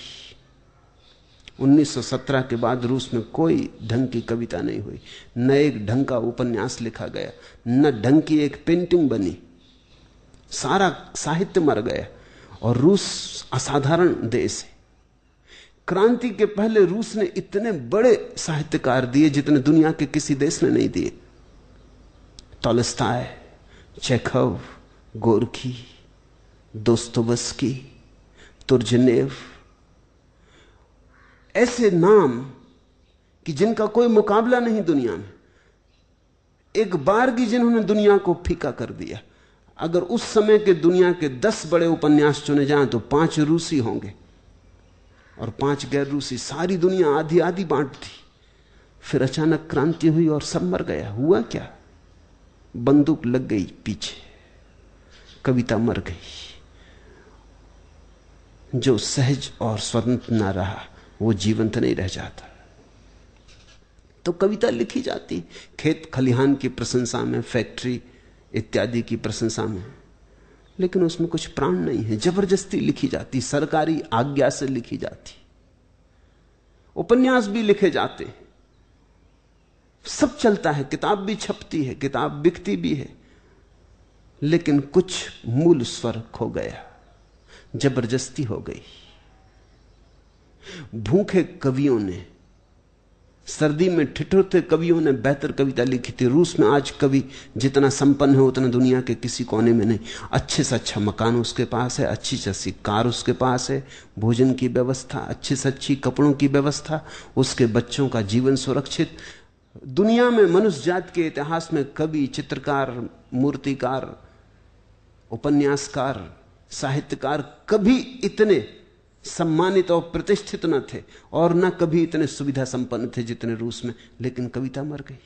Speaker 3: 1917 के बाद रूस में कोई ढंग की कविता नहीं हुई, न एक ढंग का उपन्यास लिखा गया, न ढंग की एक पेंटिंग बनी। सारा साहित्य मर गया। और रूस असाधारण देश है। क्रांति के पहले रूस ने इतने बड़े साहित्यकार दिए जितने दुनिया के किसी देश ने नहीं दिए। टॉल्स्टॉय, चेखव, गोरकी, दोस्तोयेवस्की, तुर्जेनेव, ऐसे नाम कि जिनका कोई मुकाबला नहीं दुनिया में। एक बार की जिन्होंने दुनिया को फीका कर दिया। अगर उस समय के दुनिया के 10 बड़े उपन्यास चुने जाएं तो 5 रूसी होंगे और 5 गैर रूसी। सारी दुनिया आधी आधी बांट थी। फिर अचानक क्रांति हुई और सब मर गया। हुआ क्या? बंदूक लग गई पीछे, कविता मर गई। जो सहज और स्वतंत्र ना रहा वो जीवंत नहीं रह जाता। तो कविता लिखी जाती खेत खलिहान की प्रशंसा में, फैक्ट्री इत्यादि की प्रशंसा में, लेकिन उसमें कुछ प्राण नहीं है। जबरदस्ती लिखी जाती, सरकारी आज्ञा से लिखी जाती। उपन्यास भी लिखे जाते, सब चलता है, किताब भी छपती है, किताब बिकती भी है, लेकिन कुछ मूल स्वर खो गया, जबरदस्ती हो गई। भूखे कवियों ने, सर्दी में ठिठुरते कवियों ने बेहतर कविता लिखी थी। रूस में आज कवि जितना संपन्न है उतना दुनिया के किसी कोने में नहीं। अच्छे से अच्छा मकान उसके पास है, अच्छी से अच्छी कार उसके पास है, भोजन की व्यवस्था, अच्छी से अच्छी कपड़ों की व्यवस्था, उसके बच्चों का जीवन सुरक्षित। दुनिया में मनुष्य जाति के इतिहास में कवि, चित्रकार, मूर्तिकार, उपन्यासकार, साहित्यकार कभी इतने सम्मानित और प्रतिष्ठित न थे और न कभी इतने सुविधा संपन्न थे जितने रूस में। लेकिन कविता मर गई।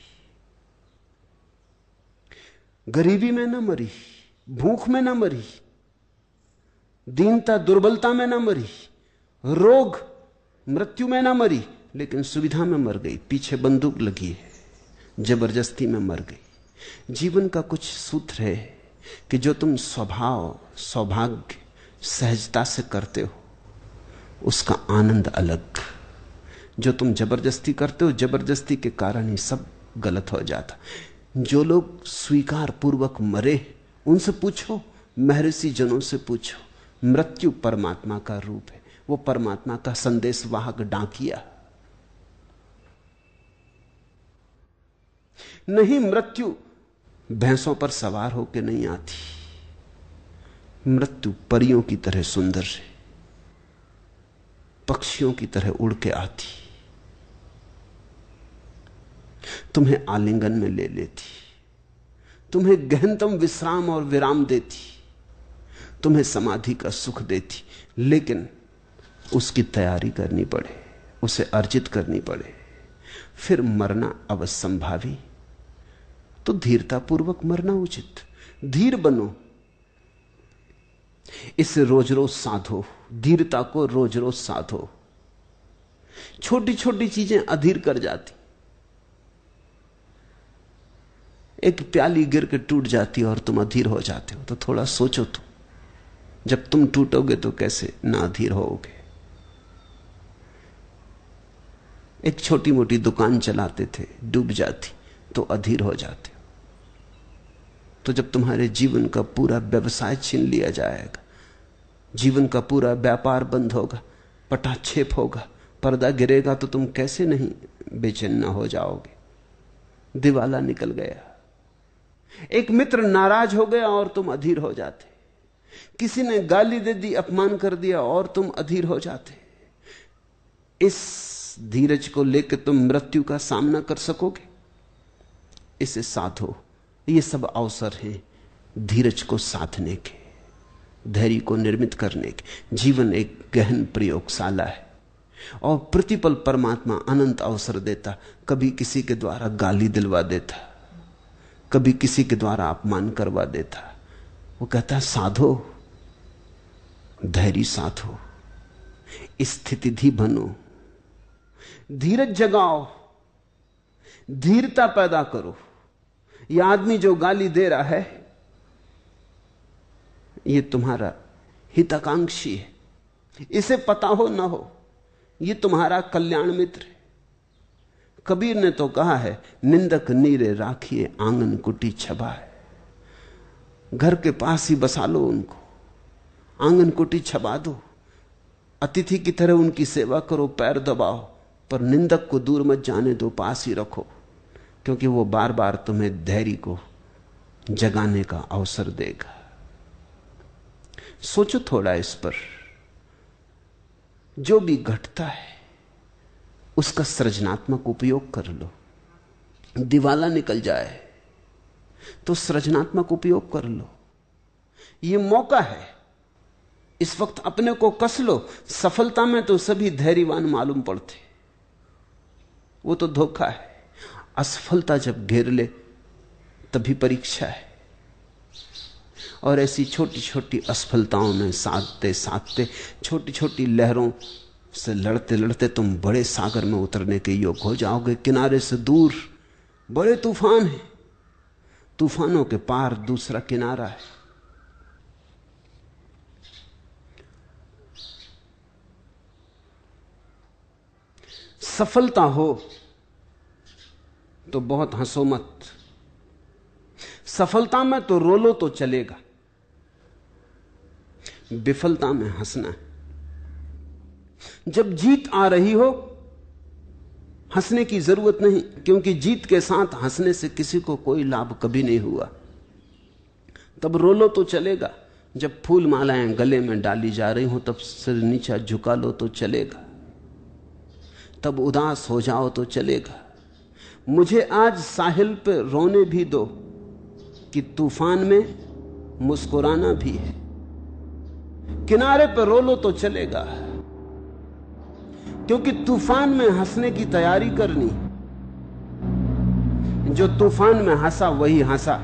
Speaker 3: गरीबी में न मरी, भूख में न मरी, दीनता दुर्बलता में न मरी, रोग मृत्यु में न मरी, लेकिन सुविधा में मर गई। पीछे बंदूक लगी है, जबरदस्ती में मर गई। जीवन का कुछ सूत्र है कि जो तुम स्वभाव, सौभाग्य, सहजता से करते हो उसका आनंद अलग। जो तुम जबरदस्ती करते हो, जबरदस्ती के कारण ही सब गलत हो जाता। जो लोग स्वीकार पूर्वक मरे उनसे पूछो, महर्षि जनों से पूछो, मृत्यु परमात्मा का रूप है। वो परमात्मा का संदेशवाहक डाकिया नहीं। मृत्यु भैंसों पर सवार होकर नहीं आती। मृत्यु परियों की तरह सुंदर है, पक्षियों की तरह उड़ के आती, तुम्हें आलिंगन में ले लेती, तुम्हें गहनतम विश्राम और विराम देती, तुम्हें समाधि का सुख देती। लेकिन उसकी तैयारी करनी पड़े, उसे अर्जित करनी पड़े। फिर मरना अवश्यंभावी, तो धीरतापूर्वक मरना उचित। धीर बनो, इसे रोज रोज साधो, धीरता को रोज रोज साधो। छोटी छोटी चीजें अधीर कर जाती। एक प्याली गिर के टूट जाती और तुम अधीर हो जाते हो, तो थोड़ा सोचो तुम जब तुम टूटोगे तो कैसे ना अधीर होगे। एक छोटी मोटी दुकान चलाते थे, डूब जाती तो अधीर हो जाते हो। तो जब तुम्हारे जीवन का पूरा व्यवसाय छीन लिया जाएगा, जीवन का पूरा व्यापार बंद होगा, पटाक्षेप होगा, पर्दा गिरेगा, तो तुम कैसे नहीं बेचैन ना हो जाओगे। दिवाला निकल गया, एक मित्र नाराज हो गया और तुम अधीर हो जाते। किसी ने गाली दे दी, अपमान कर दिया और तुम अधीर हो जाते। इस धीरज को लेकर तुम मृत्यु का सामना कर सकोगे? इसे साधो। ये सब अवसर हैं धीरज को साधने के, धैर्य को निर्मित करने के। जीवन एक गहन प्रयोगशाला है और प्रतिपल परमात्मा अनंत अवसर देता। कभी किसी के द्वारा गाली दिलवा देता, कभी किसी के द्वारा अपमान करवा देता। वो कहता साधो, धैर्य साधो, स्थितिधि बनो, धीरज जगाओ, धीरता पैदा करो। यह आदमी जो गाली दे रहा है यह तुम्हारा हिताकांक्षी है। इसे पता हो ना हो, ये तुम्हारा कल्याण मित्र है। कबीर ने तो कहा है, निंदक नीरे राखिए आंगन कुटी छबा है। घर के पास ही बसा लो उनको, आंगन कुटी छबा दो, अतिथि की तरह उनकी सेवा करो, पैर दबाओ, पर निंदक को दूर मत जाने दो, पास ही रखो, क्योंकि वो बार बार तुम्हें धैर्य को जगाने का अवसर देगा। सोचो थोड़ा इस पर। जो भी घटता है उसका सृजनात्मक उपयोग कर लो। दिवाला निकल जाए तो सृजनात्मक उपयोग कर लो। यह मौका है, इस वक्त अपने को कस लो। सफलता में तो सभी धैर्यवान मालूम पड़ते, वो तो धोखा है। असफलता जब घेर ले तभी परीक्षा है। और ऐसी छोटी छोटी असफलताओं में साधते साधते, छोटी छोटी लहरों से लड़ते लड़ते तुम बड़े सागर में उतरने के योग हो जाओगे। किनारे से दूर बड़े तूफान हैं, तूफानों के पार दूसरा किनारा है। सफलता हो तो बहुत हंसो मत। सफलता में तो रो लो तो चलेगा, विफलता में हंसना है। जब जीत आ रही हो हंसने की जरूरत नहीं, क्योंकि जीत के साथ हंसने से किसी को कोई लाभ कभी नहीं हुआ। तब रो लो तो चलेगा। जब फूल मालाएं गले में डाली जा रही हो तब सिर नीचा झुका लो तो चलेगा। तब उदास हो जाओ तो चलेगा। मुझे आज साहिल पे रोने भी दो कि तूफान में मुस्कुराना भी है। किनारे पर रो लो तो चलेगा, क्योंकि तूफान में हंसने की तैयारी करनी। जो तूफान में हंसा वही हंसा।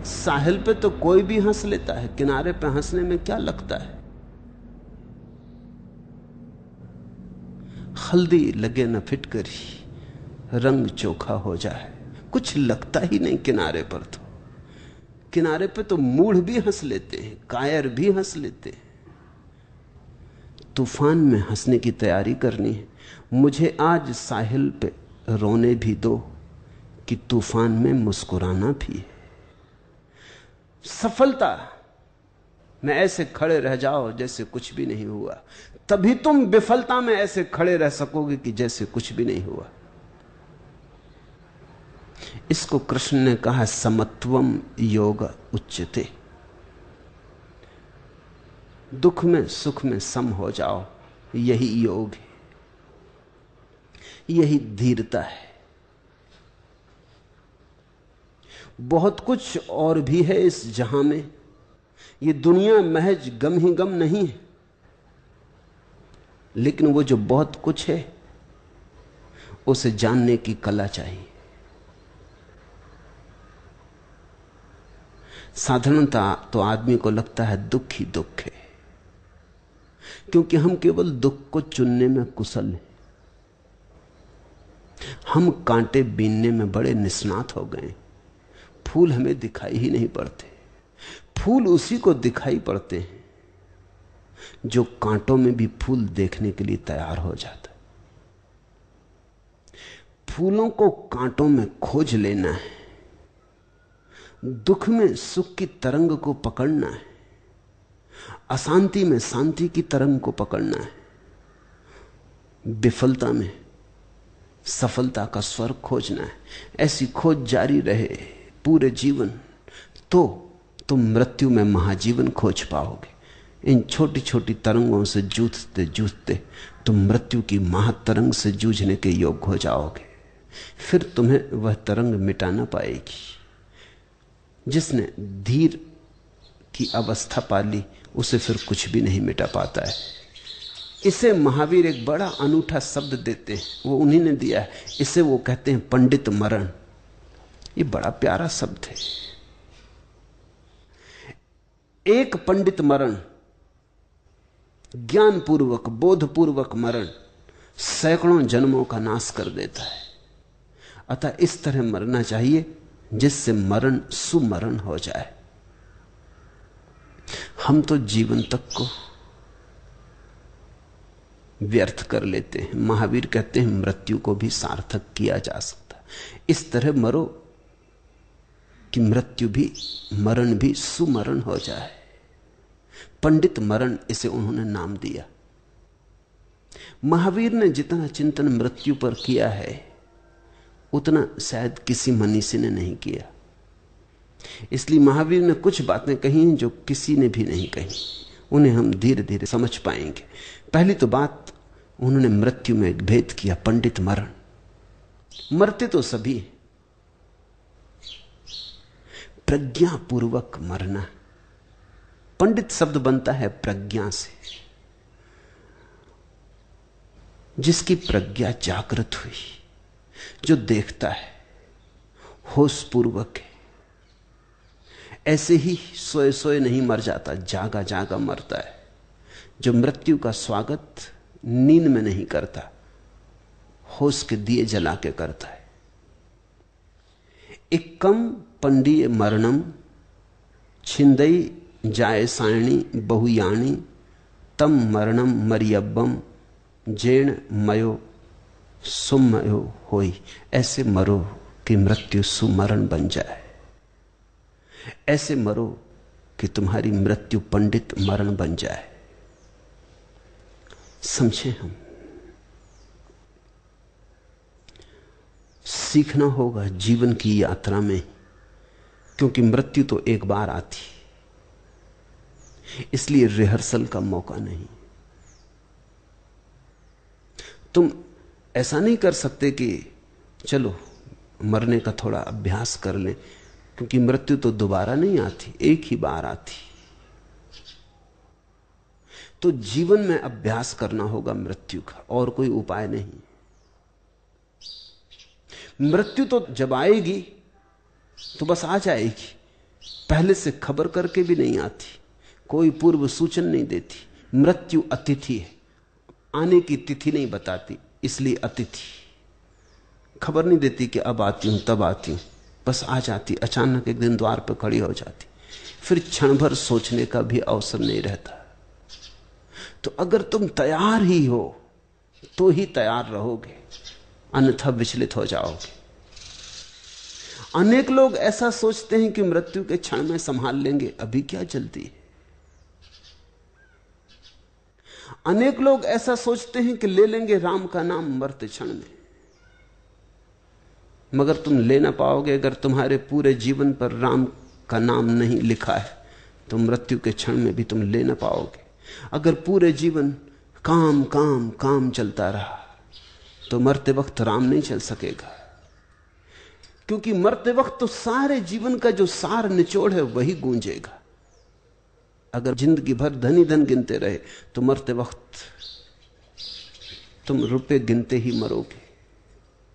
Speaker 3: साहिल पे तो कोई भी हंस लेता है, किनारे पे हंसने में क्या लगता है। हल्दी लगे न फिटकरी रंग चोखा हो जाए, कुछ लगता ही नहीं किनारे पर। तो किनारे पे तो मूढ़ भी हंस लेते हैं, कायर भी हंस लेते हैं। तूफान में हंसने की तैयारी करनी है। मुझे आज साहिल पे रोने भी दो कि तूफान में मुस्कुराना भी है। सफलता में ऐसे खड़े रह जाओ जैसे कुछ भी नहीं हुआ, तभी तुम विफलता में ऐसे खड़े रह सकोगे कि जैसे कुछ भी नहीं हुआ। इसको कृष्ण ने कहा समत्वम योग उच्यते। दुख में सुख में सम हो जाओ, यही योग है, यही धीरता है। बहुत कुछ और भी है इस जहां में। ये दुनिया महज गम ही गम नहीं है, लेकिन वो जो बहुत कुछ है उसे जानने की कला चाहिए। साधारणता तो आदमी को लगता है दुख ही दुख है, क्योंकि हम केवल दुख को चुनने में कुशल हैं। हम कांटे बीनने में बड़े निष्णात हो गए। फूल हमें दिखाई ही नहीं पड़ते। फूल उसी को दिखाई पड़ते हैं जो कांटों में भी फूल देखने के लिए तैयार हो जाता है। फूलों को कांटों में खोज लेना है, दुख में सुख की तरंग को पकड़ना है, अशांति में शांति की तरंग को पकड़ना है, विफलता में सफलता का स्वर खोजना है। ऐसी खोज जारी रहे पूरे जीवन, तो तुम मृत्यु में महाजीवन खोज पाओगे। इन छोटी छोटी तरंगों से जूझते जूझते तुम मृत्यु की महातरंग से जूझने के योग्य हो जाओगे। फिर तुम्हें वह तरंग मिटा ना पाएगी। जिसने धीर की अवस्था पाली उसे फिर कुछ भी नहीं मिटा पाता है। इसे महावीर एक बड़ा अनूठा शब्द देते हैं, वो उन्हीं ने दिया है। इसे वो कहते हैं पंडित मरण। ये बड़ा प्यारा शब्द है। एक पंडित मरण, ज्ञानपूर्वक बोधपूर्वक मरण सैकड़ों जन्मों का नाश कर देता है। अतः इस तरह मरना चाहिए जिससे मरण सुमरण हो जाए। हम तो जीवन तक को व्यर्थ कर लेते हैं। महावीर कहते हैं मृत्यु को भी सार्थक किया जा सकता। इस तरह मरो कि मृत्यु भी, मरण भी सुमरण हो जाए। पंडित मरण इसे उन्होंने नाम दिया। महावीर ने जितना चिंतन मृत्यु पर किया है उतना शायद किसी मनीषी ने नहीं किया। इसलिए महावीर ने कुछ बातें कही हैं जो किसी ने भी नहीं कही। उन्हें हम धीरे धीरे समझ पाएंगे। पहली तो बात, उन्होंने मृत्यु में एक भेद किया, पंडित मरण। मरते तो सभी, प्रज्ञापूर्वक मरना। पंडित शब्द बनता है प्रज्ञा से, जिसकी प्रज्ञा जागृत हुई, जो देखता है, होशपूर्वक है। ऐसे ही सोए सोए नहीं मर जाता, जागा जागा मरता है। जो मृत्यु का स्वागत नींद में नहीं करता, होश के दिए जला के करता है। इक्कम पंडीय मरणम छिंदई जाय सायणी बहुयाणी तम मरणम मरियब्बम जेण मयो सुमयो होई। ऐसे मरो कि मृत्यु सुमरण बन जाए। ऐसे मरो कि तुम्हारी मृत्यु पंडित मरण बन जाए। समझे हम, सीखना होगा जीवन की यात्रा में, क्योंकि मृत्यु तो एक बार आती, इसलिए रिहर्सल का मौका नहीं। तुम ऐसा नहीं कर सकते कि चलो मरने का थोड़ा अभ्यास कर लें, क्योंकि मृत्यु तो दोबारा नहीं आती, एक ही बार आती। तो जीवन में अभ्यास करना होगा मृत्यु का, और कोई उपाय नहीं। मृत्यु तो जब आएगी तो बस आ जाएगी, पहले से खबर करके भी नहीं आती, कोई पूर्व सूचन नहीं देती। मृत्यु अतिथि है, आने की तिथि नहीं बताती, इसलिए अतिथि। खबर नहीं देती कि अब आती हूं तब आती हूं, बस आ जाती। अचानक एक दिन द्वार पर खड़ी हो जाती, फिर क्षण भर सोचने का भी अवसर नहीं रहता। तो अगर तुम तैयार ही हो तो ही तैयार रहोगे, अन्यथा विचलित हो जाओगे। अनेक लोग ऐसा सोचते हैं कि मृत्यु के क्षण में संभाल लेंगे, अभी क्या जल्दी है। अनेक लोग ऐसा सोचते हैं कि ले लेंगे राम का नाम मरते क्षण में, मगर तुम ले ना पाओगे। अगर तुम्हारे पूरे जीवन पर राम का नाम नहीं लिखा है तो मृत्यु के क्षण में भी तुम ले ना पाओगे। अगर पूरे जीवन काम काम काम चलता रहा तो मरते वक्त राम नहीं चल सकेगा, क्योंकि मरते वक्त तो सारे जीवन का जो सार निचोड़ है वही गूंजेगा। अगर जिंदगी भर धन ही धन गिनते रहे तो मरते वक्त तुम रुपए गिनते ही मरोगे,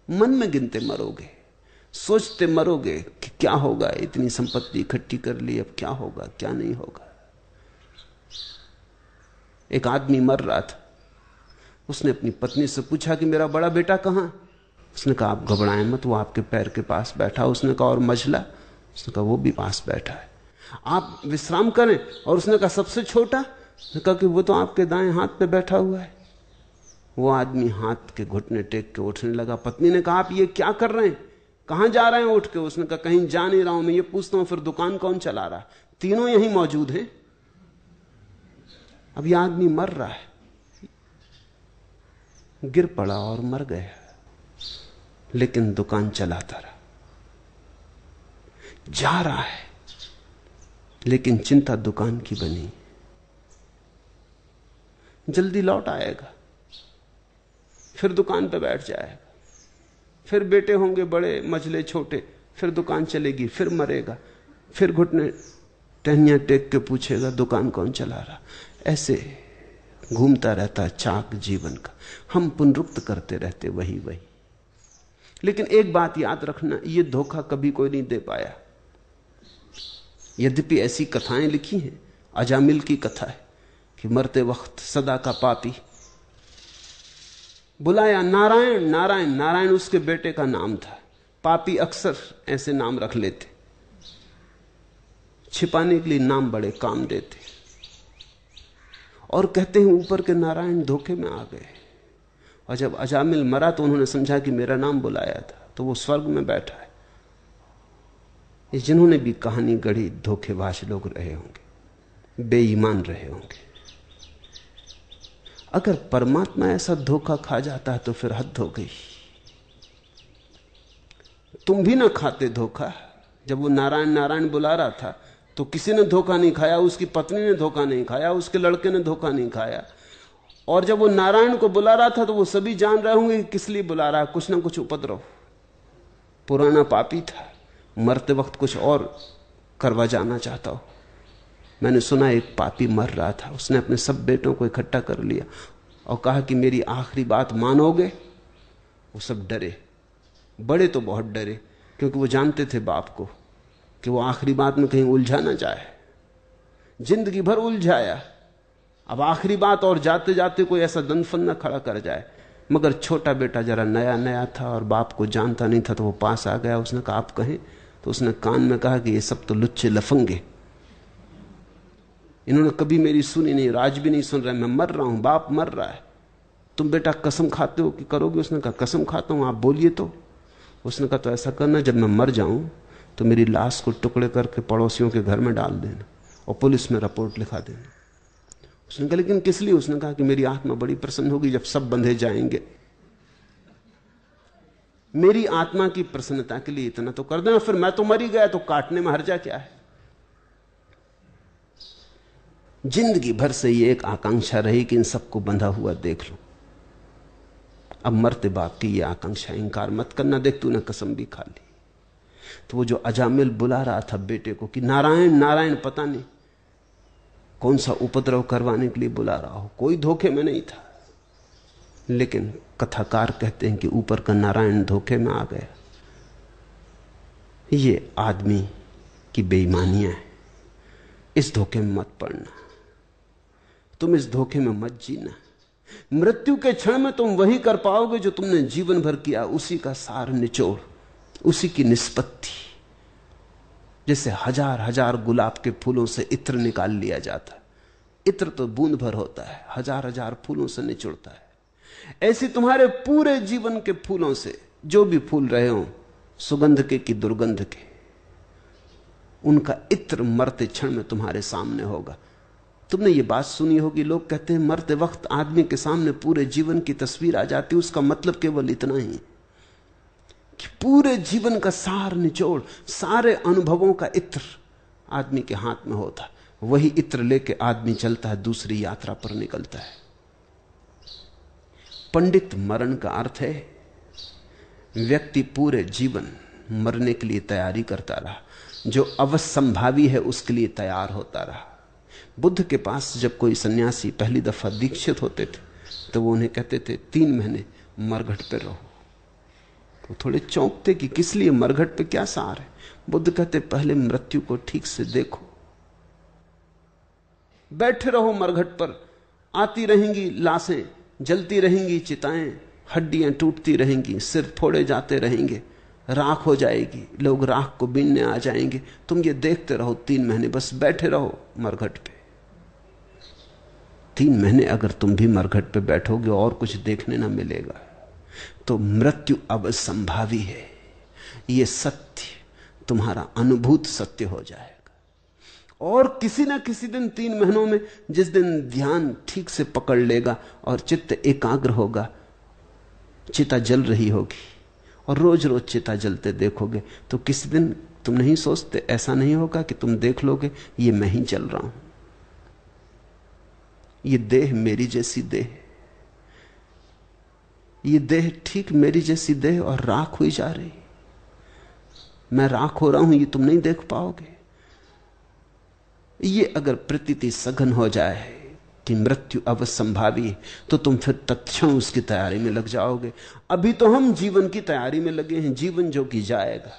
Speaker 3: मन में गिनते मरोगे, सोचते मरोगे कि क्या होगा, इतनी संपत्ति इकट्ठी कर ली, अब क्या होगा क्या नहीं होगा। एक आदमी मर रहा था, उसने अपनी पत्नी से पूछा कि मेरा बड़ा बेटा कहां। उसने कहा आप घबराएं मत, वो आपके पैर के पास बैठा। उसने कहा और मझला? उसने कहा वो भी पास बैठा है। आप विश्राम करें। और उसने कहा सबसे छोटा? उसने कहा कि वो तो आपके दाएं हाथ पे बैठा हुआ है। वो आदमी हाथ के घुटने टेक के उठने लगा। पत्नी ने कहा आप ये क्या कर रहे हैं, कहां जा रहे हैं उठ के? उसने कहा कहीं जा नहीं रहा हूं, मैं ये पूछता हूं फिर दुकान कौन चला रहा? तीनों यहीं मौजूद हैं। अब यह आदमी मर रहा है, गिर पड़ा और मर गया, लेकिन दुकान चलाता रहा। जा रहा है लेकिन चिंता दुकान की बनी, जल्दी लौट आएगा, फिर दुकान पे बैठ जाएगा, फिर बेटे होंगे बड़े मझले छोटे, फिर दुकान चलेगी, फिर मरेगा, फिर घुटने टहनियां टेक के पूछेगा दुकान कौन चला रहा। ऐसे घूमता रहता चाक जीवन का। हम पुनरुक्त करते रहते वही वही। लेकिन एक बात याद रखना, यह धोखा कभी कोई नहीं दे पाया। यद्यपि ऐसी कथाएं लिखी हैं, अजामिल की कथा है कि मरते वक्त सदा का पापी बुलाया नारायण नारायण, नारायण उसके बेटे का नाम था। पापी अक्सर ऐसे नाम रख लेते, छिपाने के लिए नाम बड़े काम देते। और कहते हैं ऊपर के नारायण धोखे में आ गए। और जब अजामिल मरा तो उन्होंने समझा कि मेरा नाम बुलाया था, तो वो स्वर्ग में बैठा है। ये जिन्होंने भी कहानी गढ़ी धोखेबाज लोग रहे होंगे, बेईमान रहे होंगे। अगर परमात्मा ऐसा धोखा खा जाता है तो फिर हद हो गई। तुम भी ना खाते धोखा। जब वो नारायण नारायण बुला रहा था तो किसी ने धोखा नहीं खाया, उसकी पत्नी ने धोखा नहीं खाया, उसके लड़के ने धोखा नहीं खाया। और जब वो नारायण को बुला रहा था तो वो सभी जान रहे होंगे कि किस लिए बुला रहा है, कुछ ना कुछ उपद्रव। पुराना पापी था, मरते वक्त कुछ और करवा जाना चाहता हो। मैंने सुना एक पापी मर रहा था, उसने अपने सब बेटों को इकट्ठा कर लिया और कहा कि मेरी आखिरी बात मानोगे। वो सब डरे, बड़े तो बहुत डरे, क्योंकि वो जानते थे बाप को कि वो आखिरी बात में कहीं उलझा ना जाए। जिंदगी भर उलझाया, अब आखिरी बात और जाते जाते कोई ऐसा दंदफन न खड़ा कर जाए। मगर छोटा बेटा जरा नया नया था और बाप को जानता नहीं था, तो वो पास आ गया। उसने कहा आप कहें, तो उसने कान में कहा कि ये सब तो लुच्चे लफंगे, इन्होंने कभी मेरी सुनी नहीं, राज भी नहीं सुन रहे, मैं मर रहा हूं, बाप मर रहा है, तुम बेटा कसम खाते हो कि करोगे? उसने कहा कसम खाता हूं, आप बोलिए तो। उसने कहा तो ऐसा करना, जब मैं मर जाऊं तो मेरी लाश को टुकड़े करके पड़ोसियों के घर में डाल देना और पुलिस में रिपोर्ट लिखा देना। उसने कहा लेकिन किस लिए? उसने कहा कि मेरी आत्मा बड़ी प्रसन्न होगी जब सब बंधे जाएंगे। मेरी आत्मा की प्रसन्नता के लिए इतना तो कर देना, फिर मैं तो मर ही गया, तो काटने में हर्जा क्या है? जिंदगी भर से ये एक आकांक्षा रही कि इन सबको बंधा हुआ देख लो। अब मरते बाप की ये आकांक्षा इंकार मत करना, देख तूने कसम भी खा ली। तो वो जो अजामिल बुला रहा था बेटे को कि नारायण नारायण, पता नहीं कौन सा उपद्रव करवाने के लिए बुला रहा हो, कोई धोखे में नहीं था। लेकिन कथाकार कहते हैं कि ऊपर का नारायण धोखे में आ गया। ये आदमी की बेईमानियां है, इस धोखे में मत पड़ना, तुम इस धोखे में मत जीना। मृत्यु के क्षण में तुम वही कर पाओगे जो तुमने जीवन भर किया, उसी का सार निचोड़, उसी की निष्पत्ति। जैसे हजार हजार गुलाब के फूलों से इत्र निकाल लिया जाता है, इत्र तो बूंद भर होता है, हजार हजार फूलों से निचुड़ता है। ऐसी तुम्हारे पूरे जीवन के फूलों से जो भी फूल रहे हो, सुगंध के कि दुर्गंध के, उनका इत्र मरते क्षण में तुम्हारे सामने होगा। तुमने ये बात सुनी होगी, लोग कहते हैं मरते वक्त आदमी के सामने पूरे जीवन की तस्वीर आ जाती है। उसका मतलब केवल इतना ही कि पूरे जीवन का सार निचोड़, सारे अनुभवों का इत्र आदमी के हाथ में होता है। वही इत्र लेके आदमी चलता है, दूसरी यात्रा पर निकलता है। पंडित मरण का अर्थ है व्यक्ति पूरे जीवन मरने के लिए तैयारी करता रहा, जो अवश्यंभावी है उसके लिए तैयार होता रहा। बुद्ध के पास जब कोई सन्यासी पहली दफा दीक्षित होते थे तो वो उन्हें कहते थे 3 महीने मरघट पे रहो। तो थोड़े चौंकते कि किस लिए, मरघट पे क्या सार है? बुद्ध कहते पहले मृत्यु को ठीक से देखो, बैठे रहो मरघट पर, आती रहेंगी लाशें, जलती रहेंगी चिताएं, हड्डियां टूटती रहेंगी, सिर फोड़े जाते रहेंगे, राख हो जाएगी, लोग राख को बीनने आ जाएंगे। तुम ये देखते रहो 3 महीने, बस बैठे रहो मरघट पे। 3 महीने अगर तुम भी मरघट पे बैठोगे और कुछ देखने ना मिलेगा तो मृत्यु अवश्यंभावी है, ये सत्य तुम्हारा अनुभूत सत्य हो जाएगा। और किसी ना किसी दिन 3 महीनों में, जिस दिन ध्यान ठीक से पकड़ लेगा और चित्त एकाग्र होगा, चिता जल रही होगी और रोज रोज चिता जलते देखोगे, तो किसी दिन तुम नहीं सोचते, ऐसा नहीं होगा कि तुम देख लोगे ये मैं ही जल रहा हूं, ये देह मेरी जैसी देह, ये देह ठीक मेरी जैसी देह और राख हुई जा रही, मैं राख हो रहा हूं, ये तुम नहीं देख पाओगे। ये अगर प्रतीति सघन हो जाए कि मृत्यु अवश्यंभावी है तो तुम फिर तत्क्षण उसकी तैयारी में लग जाओगे। अभी तो हम जीवन की तैयारी में लगे हैं, जीवन जो कि जाएगा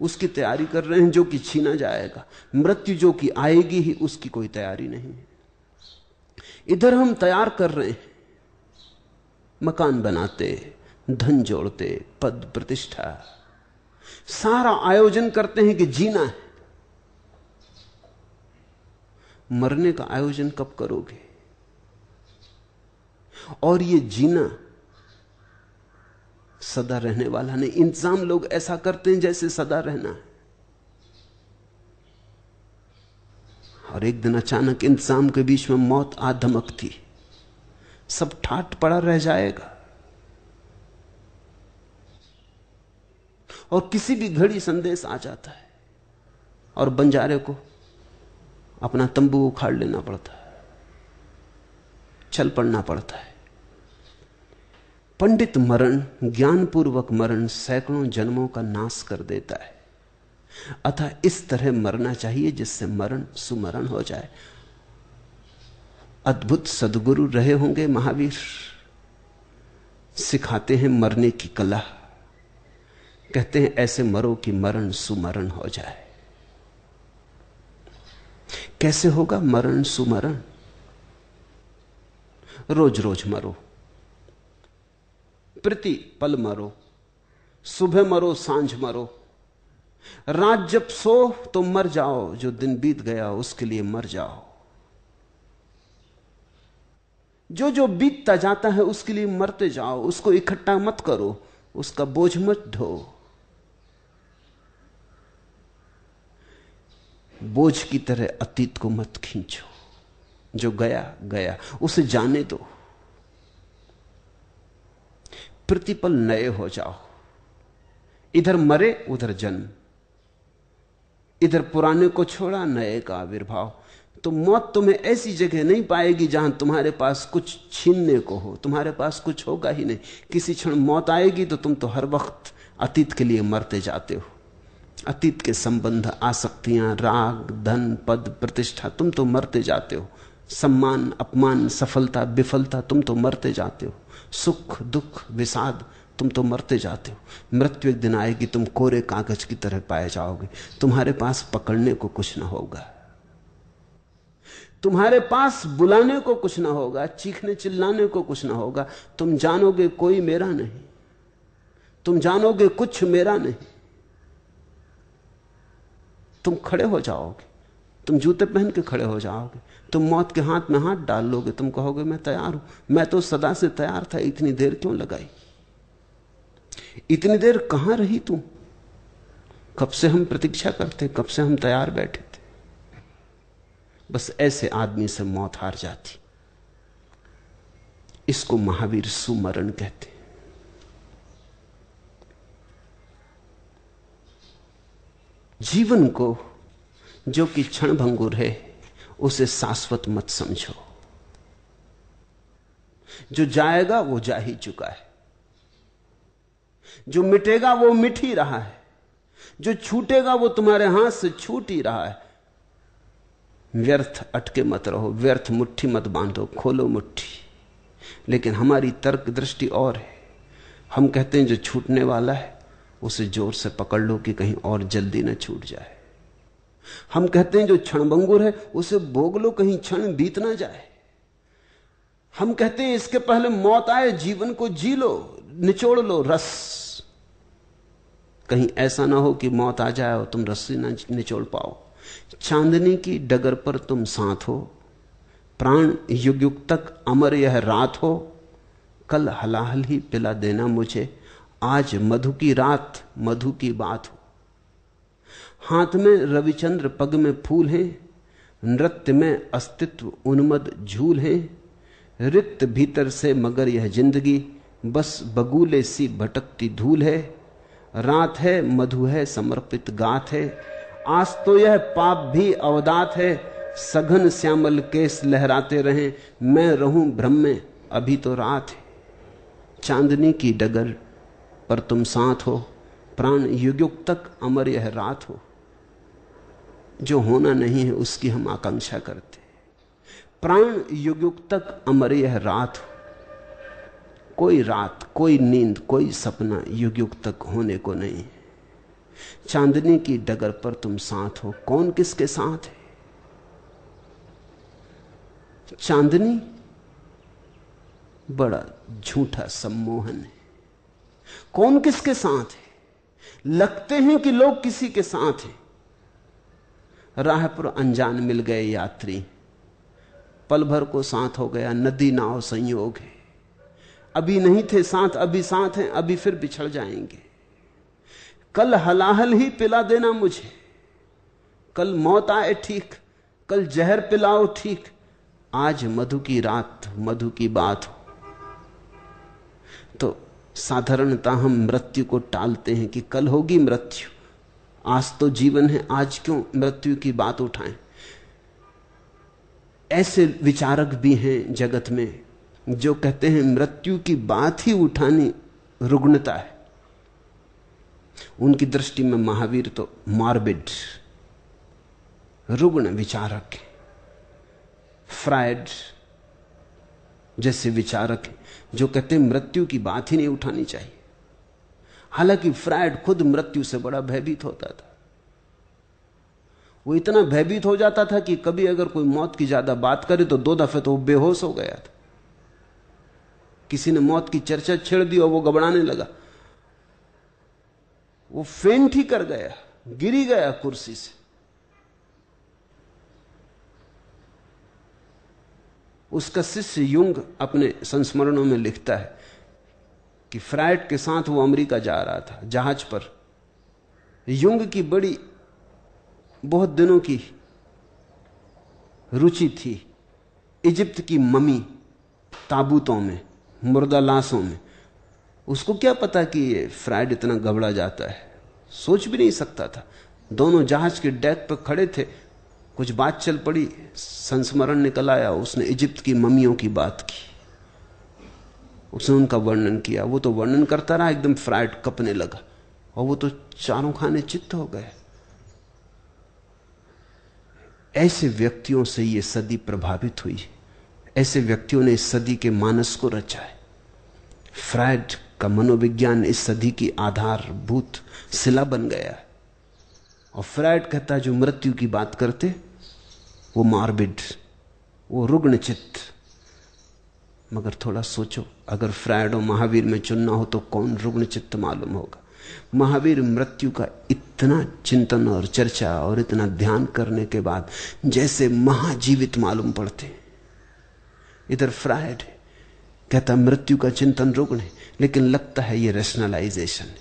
Speaker 3: उसकी तैयारी कर रहे हैं, जो कि छीना जाएगा। मृत्यु जो कि आएगी ही, उसकी कोई तैयारी नहीं। इधर हम तैयार कर रहे हैं, मकान बनाते, धन जोड़ते, पद प्रतिष्ठा, सारा आयोजन करते हैं कि जीना है। मरने का आयोजन कब करोगे? और ये जीना सदा रहने वाला नहीं। इंतजाम लोग ऐसा करते हैं जैसे सदा रहना है, और एक दिन अचानक इंतजाम के बीच में मौत आ धमकती, सब ठाट पड़ा रह जाएगा। और किसी भी घड़ी संदेश आ जाता है और बंजारे को अपना तंबू उखाड़ लेना पड़ता है, चल पड़ना पड़ता है। पंडित मरण, ज्ञानपूर्वक मरण सैकड़ों जन्मों का नाश कर देता है। अतः इस तरह मरना चाहिए जिससे मरण सुमरण हो जाए। अद्भुत सद्गुरु रहे होंगे महावीर, सिखाते हैं मरने की कला। कहते हैं ऐसे मरो कि मरण सुमरण हो जाए। कैसे होगा मरण सुमरण? रोज रोज मरो, प्रति पल मरो, सुबह मरो, सांझ मरो। रात जब सो तो मर जाओ, जो दिन बीत गया उसके लिए मर जाओ। जो जो बीतता जाता है उसके लिए मरते जाओ, उसको इकट्ठा मत करो, उसका बोझ मत ढो। बोझ की तरह अतीत को मत खींचो, जो गया गया, उसे जाने दो। प्रतिपल नए हो जाओ, इधर मरे उधर जन्म, इधर पुराने को छोड़ा नए का आविर्भाव। तो मौत तुम्हें ऐसी जगह नहीं पाएगी जहां तुम्हारे पास कुछ छीनने को हो, तुम्हारे पास कुछ होगा ही नहीं। किसी क्षण मौत आएगी तो तुम तो हर वक्त अतीत के लिए मरते जाते हो। अतीत के संबंध, आसक्तियां, राग, धन, पद, प्रतिष्ठा, तुम तो मरते जाते हो। सम्मान, अपमान, सफलता, विफलता, तुम तो मरते जाते हो। सुख, दुख, विषाद, तुम तो मरते जाते हो। मृत्यु एक दिन आएगी, तुम कोरे कागज की तरह पाए जाओगे। तुम्हारे पास पकड़ने को कुछ ना होगा, तुम्हारे पास बुलाने को कुछ ना होगा, चीखने चिल्लाने को कुछ ना होगा। तुम जानोगे कोई मेरा नहीं, तुम जानोगे कुछ मेरा नहीं। तुम खड़े हो जाओगे, तुम जूते पहन के खड़े हो जाओगे, तुम मौत के हाथ में हाथ डाल लोगे, तुम कहोगे मैं तैयार हूं, मैं तो सदा से तैयार था, इतनी देर क्यों लगाई? इतनी देर कहां रही तू? कब से हम प्रतीक्षा करते, कब से हम तैयार बैठे थे। बस ऐसे आदमी से मौत हार जाती। इसको महावीर सुमरण कहते। जीवन को जो कि क्षणभंगुर है उसे शाश्वत मत समझो। जो जाएगा वो जा ही चुका है, जो मिटेगा वो मिट ही रहा है, जो छूटेगा वो तुम्हारे हाथ से छूट ही रहा है। व्यर्थ अटके मत रहो, व्यर्थ मुट्ठी मत बांधो, खोलो मुट्ठी। लेकिन हमारी तर्क दृष्टि और है। हम कहते हैं जो छूटने वाला है उसे जोर से पकड़ लो कि कहीं और जल्दी न छूट जाए। हम कहते हैं जो क्षणभंगुर है उसे भोग लो, कहीं क्षण बीत ना जाए। हम कहते हैं इसके पहले मौत आए जीवन को जी लो, निचोड़ लो रस, कहीं ऐसा ना हो कि मौत आ जाए और तुम रस्सी ना निचोड़ पाओ। चांदनी की डगर पर तुम साथ हो, प्राण युग युग तक अमर यह रात हो। कल हलाहल ही पिला देना मुझे, आज मधु की रात मधु की बात हो। हाथ में रविचंद्र पग में फूल है, नृत्य में अस्तित्व उन्मद झूल है। रिक्त भीतर से मगर यह जिंदगी बस बगुले सी भटकती धूल है। रात है मधु है समर्पित गात है, आज तो यह पाप भी अवदात है। सघन श्यामल केस लहराते रहें, मैं रहूं भ्रम में अभी तो रात है। चांदनी की डगर पर तुम साथ हो, प्राण युग युग तक अमर यह रात हो। जो होना नहीं है उसकी हम आकांक्षा करते, प्राण युग युग तक अमर यह रात हो। कोई रात, कोई नींद, कोई सपना युग युग तक होने को नहीं है। चांदनी की डगर पर तुम साथ हो, कौन किसके साथ है? चांदनी बड़ा झूठा सम्मोहन है। कौन किसके साथ है? लगते हैं कि लोग किसी के साथ हैं। राह पर अनजान मिल गए यात्री, पल भर को साथ हो गया, नदी नाव संयोग है। अभी नहीं थे साथ, अभी साथ हैं, अभी फिर बिछड़ जाएंगे। कल हलाहल ही पिला देना मुझे, कल मौत आए ठीक, कल जहर पिलाओ ठीक, आज मधु की रात मधु की बात हो। तो साधारणतः हम मृत्यु को टालते हैं कि कल होगी मृत्यु, आज तो जीवन है, आज क्यों मृत्यु की बात उठाएं। ऐसे विचारक भी हैं जगत में जो कहते हैं मृत्यु की बात ही उठानी रुग्णता है। उनकी दृष्टि में महावीर तो मॉर्बिड, रुग्ण विचारक है। फ्रायड जैसे विचारक हैं जो कहते हैं मृत्यु की बात ही नहीं उठानी चाहिए। हालांकि फ्रायड खुद मृत्यु से बड़ा भयभीत होता था। वो इतना भयभीत हो जाता था कि कभी अगर कोई मौत की ज्यादा बात करे तो 2 दफे तो वो बेहोश हो गया था। किसी ने मौत की चर्चा छेड़ दी और वो घबराने लगा, वो फेंट ही कर गया, गिरी गया कुर्सी से। उसका शिष्य युंग अपने संस्मरणों में लिखता है कि फ्रायड के साथ वो अमेरिका जा रहा था जहाज पर। युंग की बड़ी बहुत दिनों की रुचि थी इजिप्त की ममी, ताबूतों में, मुर्दा लाशों में। उसको क्या पता कि ये फ्रायड इतना घबरा जाता है, सोच भी नहीं सकता था। दोनों जहाज के डेक पर खड़े थे, कुछ बात चल पड़ी, संस्मरण निकल आया, उसने इजिप्त की ममियों की बात की, उसने उनका वर्णन किया। वो तो वर्णन करता रहा, एकदम फ्रायड कपने लगा और वो तो चारों खाने चित्त हो गए। ऐसे व्यक्तियों से ये सदी प्रभावित हुई, ऐसे व्यक्तियों ने इस सदी के मानस को रचा है। फ्रायड का मनोविज्ञान इस सदी की आधारभूत शिला बन गया है। और फ्रायड कहता है जो मृत्यु की बात करते वो मॉर्बिड, वो रुग्ण चित्त। मगर थोड़ा सोचो, अगर फ्रायड और महावीर में चुनना हो तो कौन रुग्ण चित्त मालूम होगा। महावीर मृत्यु का इतना चिंतन और चर्चा और इतना ध्यान करने के बाद जैसे महाजीवित मालूम पड़ते। इधर फ्रायड कहता मृत्यु का चिंतन रुग्ण है, लेकिन लगता है ये रैशनलाइजेशन है।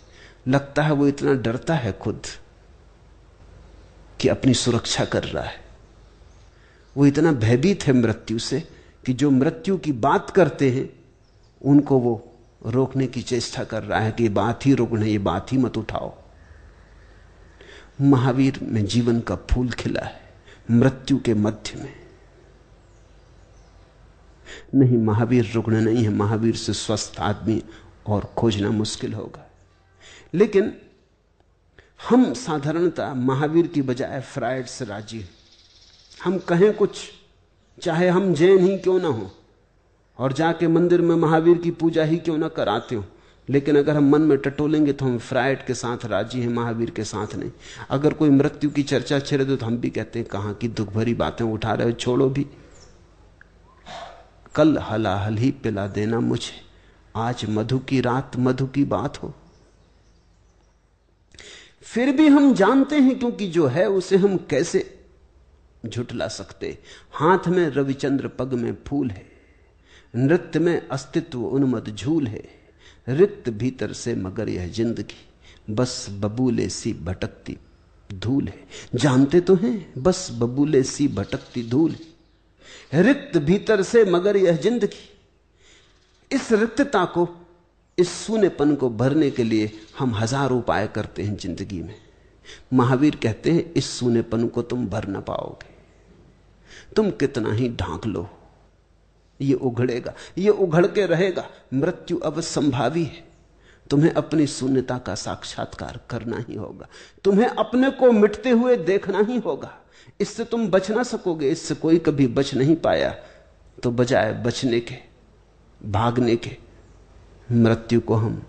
Speaker 3: लगता है वो इतना डरता है खुद कि अपनी सुरक्षा कर रहा है। वो इतना भयभीत है मृत्यु से कि जो मृत्यु की बात करते हैं उनको वो रोकने की चेष्टा कर रहा है कि ये बात ही रुग्ण है, ये बात ही मत उठाओ। महावीर में जीवन का फूल खिला है मृत्यु के मध्य में। नहीं, महावीर रुग्ण नहीं है, महावीर से स्वस्थ आदमी और खोजना मुश्किल होगा। लेकिन हम साधारणतः महावीर की बजाय फ्रायड से राजी हैं। हम कहें कुछ, चाहे हम जैन ही क्यों ना हो और जाके मंदिर में महावीर की पूजा ही क्यों ना कराते हो, लेकिन अगर हम मन में टटोलेंगे तो हम फ्रायड के साथ राजी हैं, महावीर के साथ नहीं। अगर कोई मृत्यु की चर्चा छेड़ दे तो हम भी कहते हैं कहां की दुख भरी बातें उठा रहे हो, छोड़ो भी। कल हलाहल ही पिला देना मुझे, आज मधु की रात मधु की बात हो। फिर भी हम जानते हैं, क्योंकि जो है उसे हम कैसे झुठला सकते। हाथ में रविचंद्र, पग में फूल है, नृत्य में अस्तित्व उन्मद झूल है। रिक्त भीतर से मगर यह जिंदगी बस बबूले सी भटकती धूल है। जानते तो हैं बस बबूले सी भटकती धूल है। रिक्त भीतर से मगर यह जिंदगी, इस रिक्तता को, इस सूनेपन को भरने के लिए हम हजार उपाय करते हैं जिंदगी में। महावीर कहते हैं इस सूनेपन को तुम भर ना पाओगे, तुम कितना ही ढांक लो ये उघड़ेगा, ये उघड़ के रहेगा। मृत्यु अवसंभावी है। तुम्हें अपनी शून्यता का साक्षात्कार करना ही होगा, तुम्हें अपने को मिटते हुए देखना ही होगा। इससे तुम बच ना सकोगे, इससे कोई कभी बच नहीं पाया। तो बजाय बचने के, भागने के, मृत्यु को हम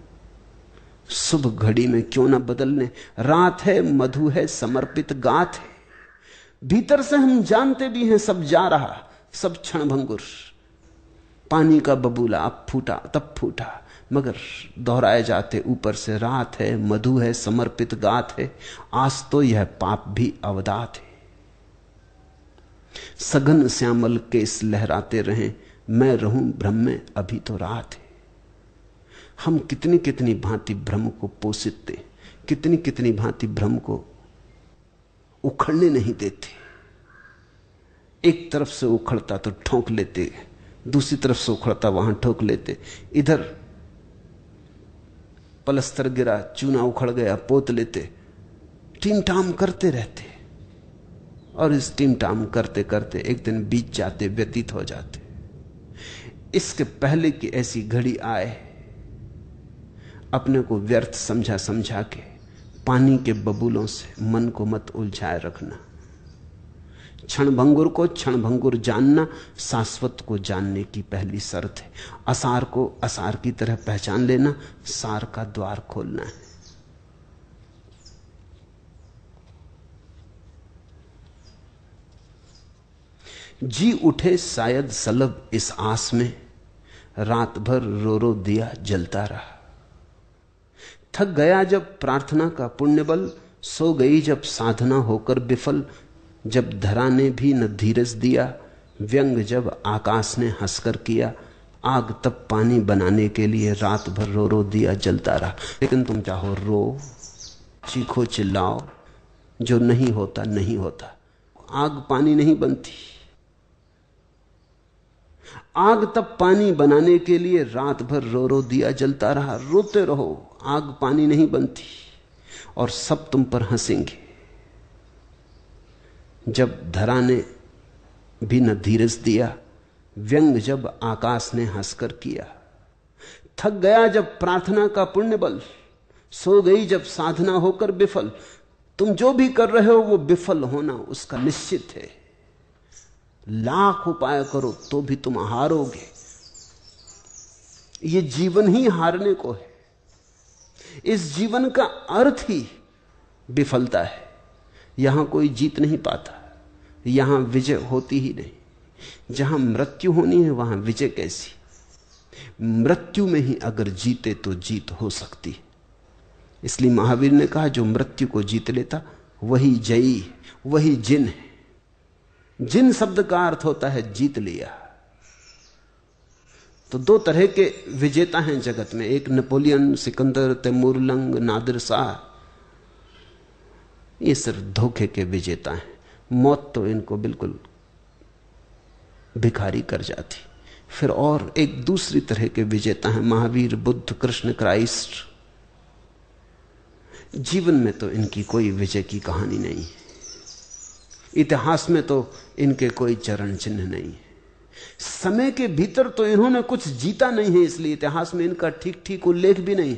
Speaker 3: शुभ घड़ी में क्यों ना बदलने। रात है, मधु है, समर्पित गात है। भीतर से हम जानते भी हैं सब जा रहा, सब क्षणभंगुर। पानी का बबूला अब फूटा तब फूटा, मगर दोहराए जाते ऊपर से। रात है, मधु है, समर्पित गात है, आज तो यह पाप भी अवदात है। सघन श्यामल केस लहराते रहें, मैं रहूं भ्रम में अभी तो रात है। हम कितनी कितनी भांति भ्रम को पोषितते, कितनी कितनी भांति भ्रम को उखड़ने नहीं देते। एक तरफ से उखड़ता तो ठोक लेते, दूसरी तरफ से उखड़ता वहां ठोक लेते, इधर पलस्तर गिरा, चूना उखड़ गया, पोत लेते, टीम टाम करते रहते। और इस टीम टाम करते करते एक दिन बीत जाते, व्यतीत हो जाते। इसके पहले कि ऐसी घड़ी आए, अपने को व्यर्थ समझा समझा के पानी के बबूलों से मन को मत उलझाए रखना। क्षणभंगुर को क्षणभंगुर जानना शाश्वत को जानने की पहली शर्त है। असार को असार की तरह पहचान लेना सार का द्वार खोलना है। जी उठे शायद सलब इस आस में, रात भर रो रो दिया जलता रहा। थक गया जब प्रार्थना का पुण्य बल, सो गई जब साधना होकर विफल। जब धरा ने भी न धीरज दिया, व्यंग जब आकाश ने हंसकर किया। आग तब पानी बनाने के लिए, रात भर रो रो दिया जलता रहा। लेकिन तुम चाहो रो, चीखो, चिल्लाओ, जो नहीं होता नहीं होता। आग पानी नहीं बनती। आग तब पानी बनाने के लिए, रात भर रो रो दिया जलता रहा। रोते रहो, आग पानी नहीं बनती और सब तुम पर हंसेंगे। जब धरा ने भी न धीरज दिया, व्यंग जब आकाश ने हंसकर किया। थक गया जब प्रार्थना का पुण्य बल, सो गई जब साधना होकर विफल। तुम जो भी कर रहे हो वो विफल होना उसका निश्चित है। लाख उपाय करो तो भी तुम हारोगे। ये जीवन ही हारने को है। इस जीवन का अर्थ ही विफलता है। यहां कोई जीत नहीं पाता, यहां विजय होती ही नहीं। जहां मृत्यु होनी है वहां विजय कैसी? मृत्यु में ही अगर जीते तो जीत हो सकती है। इसलिए महावीर ने कहा, जो मृत्यु को जीत लेता वही जयी, वही जिन है। जिन शब्द का अर्थ होता है जीत लिया। तो दो तरह के विजेता हैं जगत में, एक नेपोलियन, सिकंदर, तैमूर लंग, नादिर शाह। ये सिर्फ धोखे के विजेता हैं। मौत तो इनको बिल्कुल भिखारी कर जाती। फिर और एक दूसरी तरह के विजेता हैं, महावीर, बुद्ध, कृष्ण, क्राइस्ट। जीवन में तो इनकी कोई विजय की कहानी नहीं है। इतिहास में तो इनके कोई चरण चिन्ह नहीं है। समय के भीतर तो इन्होंने कुछ जीता नहीं है, इसलिए इतिहास में इनका ठीक ठीक उल्लेख भी नहीं।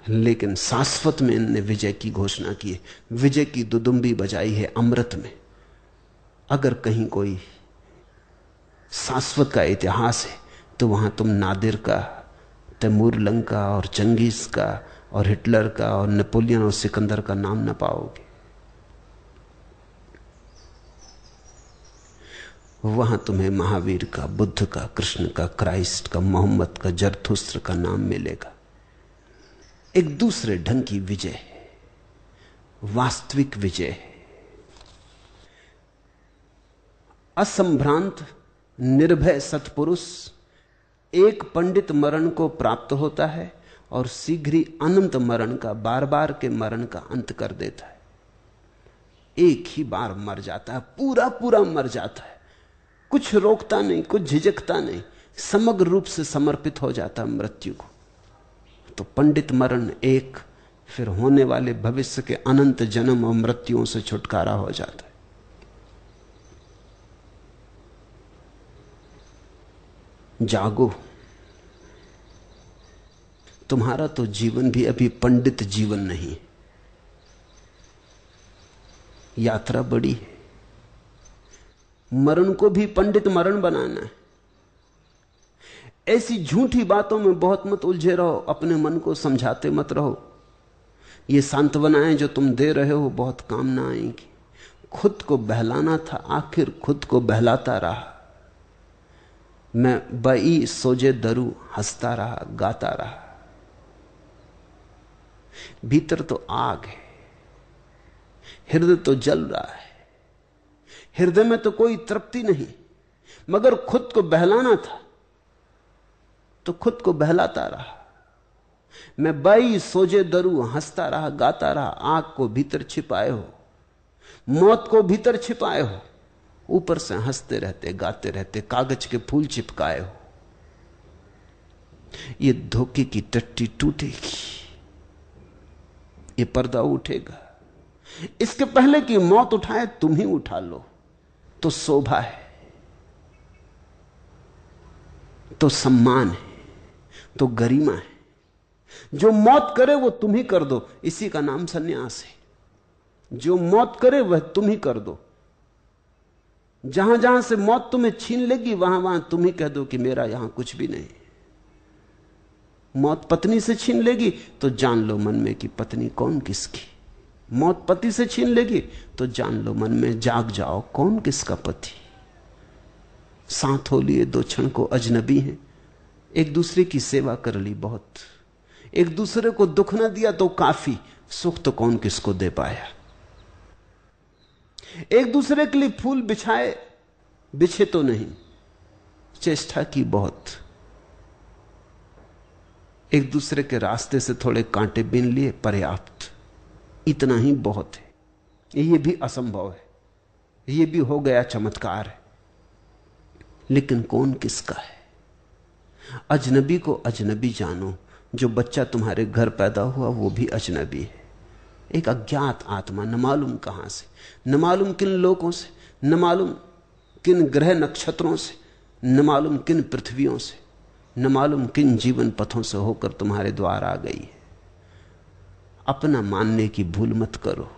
Speaker 3: लेकिन शाश्वत में इनने विजय की घोषणा की है। विजय की दुदुम्बी बजाई है अमृत में। अगर कहीं कोई शाश्वत का इतिहास है तो वहां तुम नादिर का, तैमूर लंग का और चंगेज का और हिटलर का और नेपोलियन और सिकंदर का नाम ना पाओगे। वहां तुम्हें महावीर का, बुद्ध का, कृष्ण का, क्राइस्ट का, मोहम्मद का, जरथुस्त्र का नाम मिलेगा। एक दूसरे ढंग की विजय है, वास्तविक विजय है। असंभ्रांत निर्भय सत्पुरुष एक पंडित मरण को प्राप्त होता है और शीघ्र ही अनंत मरण का, बार बार के मरण का अंत कर देता है। एक ही बार मर जाता है, पूरा पूरा मर जाता है, कुछ रोकता नहीं, कुछ झिझकता नहीं, समग्र रूप से समर्पित हो जाता है मृत्यु को। तो पंडित मरण एक, फिर होने वाले भविष्य के अनंत जन्म और मृत्युओं से छुटकारा हो जाता है। जागो, तुम्हारा तो जीवन भी अभी पंडित जीवन नहीं है। यात्रा बड़ी है। मरण को भी पंडित मरण बनाना है। ऐसी झूठी बातों में बहुत मत उलझे रहो, अपने मन को समझाते मत रहो। ये सांत्वनाएं जो तुम दे रहे हो बहुत काम ना आएंगी। खुद को बहलाना था, आखिर खुद को बहलाता रहा। मैं बई सोजे दरू हंसता रहा, गाता रहा। भीतर तो आग है, हृदय तो जल रहा है, हृदय में तो कोई तृप्ति नहीं, मगर खुद को बहलाना था तो खुद को बहलाता रहा। मैं बाई सोजे दरू हंसता रहा, गाता रहा। आंख को भीतर छिपाए हो, मौत को भीतर छिपाए हो, ऊपर से हंसते रहते, गाते रहते, कागज के फूल चिपकाए हो। ये धोखे की टट्टी टूटेगी, ये पर्दा उठेगा। इसके पहले कि मौत उठाए तुम ही उठा लो तो शोभा है, तो सम्मान है, तो गरिमा है। जो मौत करे वो तुम ही कर दो, इसी का नाम सन्यास है। जो मौत करे वह तुम ही कर दो। जहां जहां से मौत तुम्हें छीन लेगी वहां वहां तुम ही कह दो कि मेरा यहां कुछ भी नहीं। मौत पत्नी से छीन लेगी तो जान लो मन में कि पत्नी कौन किसकी। मौत पति से छीन लेगी तो जान लो मन में, जाग जाओ, कौन किसका पति। साथ हो लिए दो क्षण को अजनबी हैं, एक दूसरे की सेवा कर ली बहुत, एक दूसरे को दुख ना दिया तो काफी, सुख तो कौन किसको दे पाया। एक दूसरे के लिए फूल बिछाए, बिछे तो नहीं, चेष्टा की बहुत। एक दूसरे के रास्ते से थोड़े कांटे बीन लिए, पर्याप्त, इतना ही बहुत है। ये भी असंभव है, ये भी हो गया चमत्कार है, लेकिन कौन किसका है। अजनबी को अजनबी जानो। जो बच्चा तुम्हारे घर पैदा हुआ वो भी अजनबी है, एक अज्ञात आत्मा, न मालूम कहां से, न मालूम किन लोगों से, न मालूम किन ग्रह नक्षत्रों से, न मालूम किन पृथ्वियों से, न मालूम किन जीवन पथों से होकर तुम्हारे द्वार आ गई है। अपना मानने की भूल मत करो।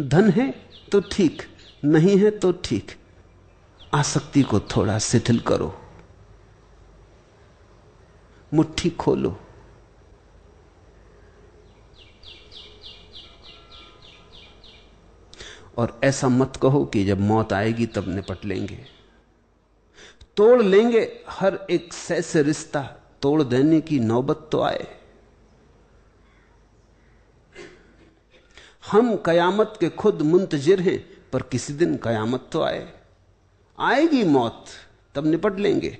Speaker 3: धन है तो ठीक, नहीं है तो ठीक, आसक्ति को थोड़ा शिथिल करो, मुट्ठी खोलो। और ऐसा मत कहो कि जब मौत आएगी तब निपट लेंगे। तोड़ लेंगे हर एक सै से रिश्ता, तोड़ देने की नौबत तो आए। हम कयामत के खुद मुंतजिर हैं, पर किसी दिन कयामत तो आए। आएगी मौत, तब निपट लेंगे।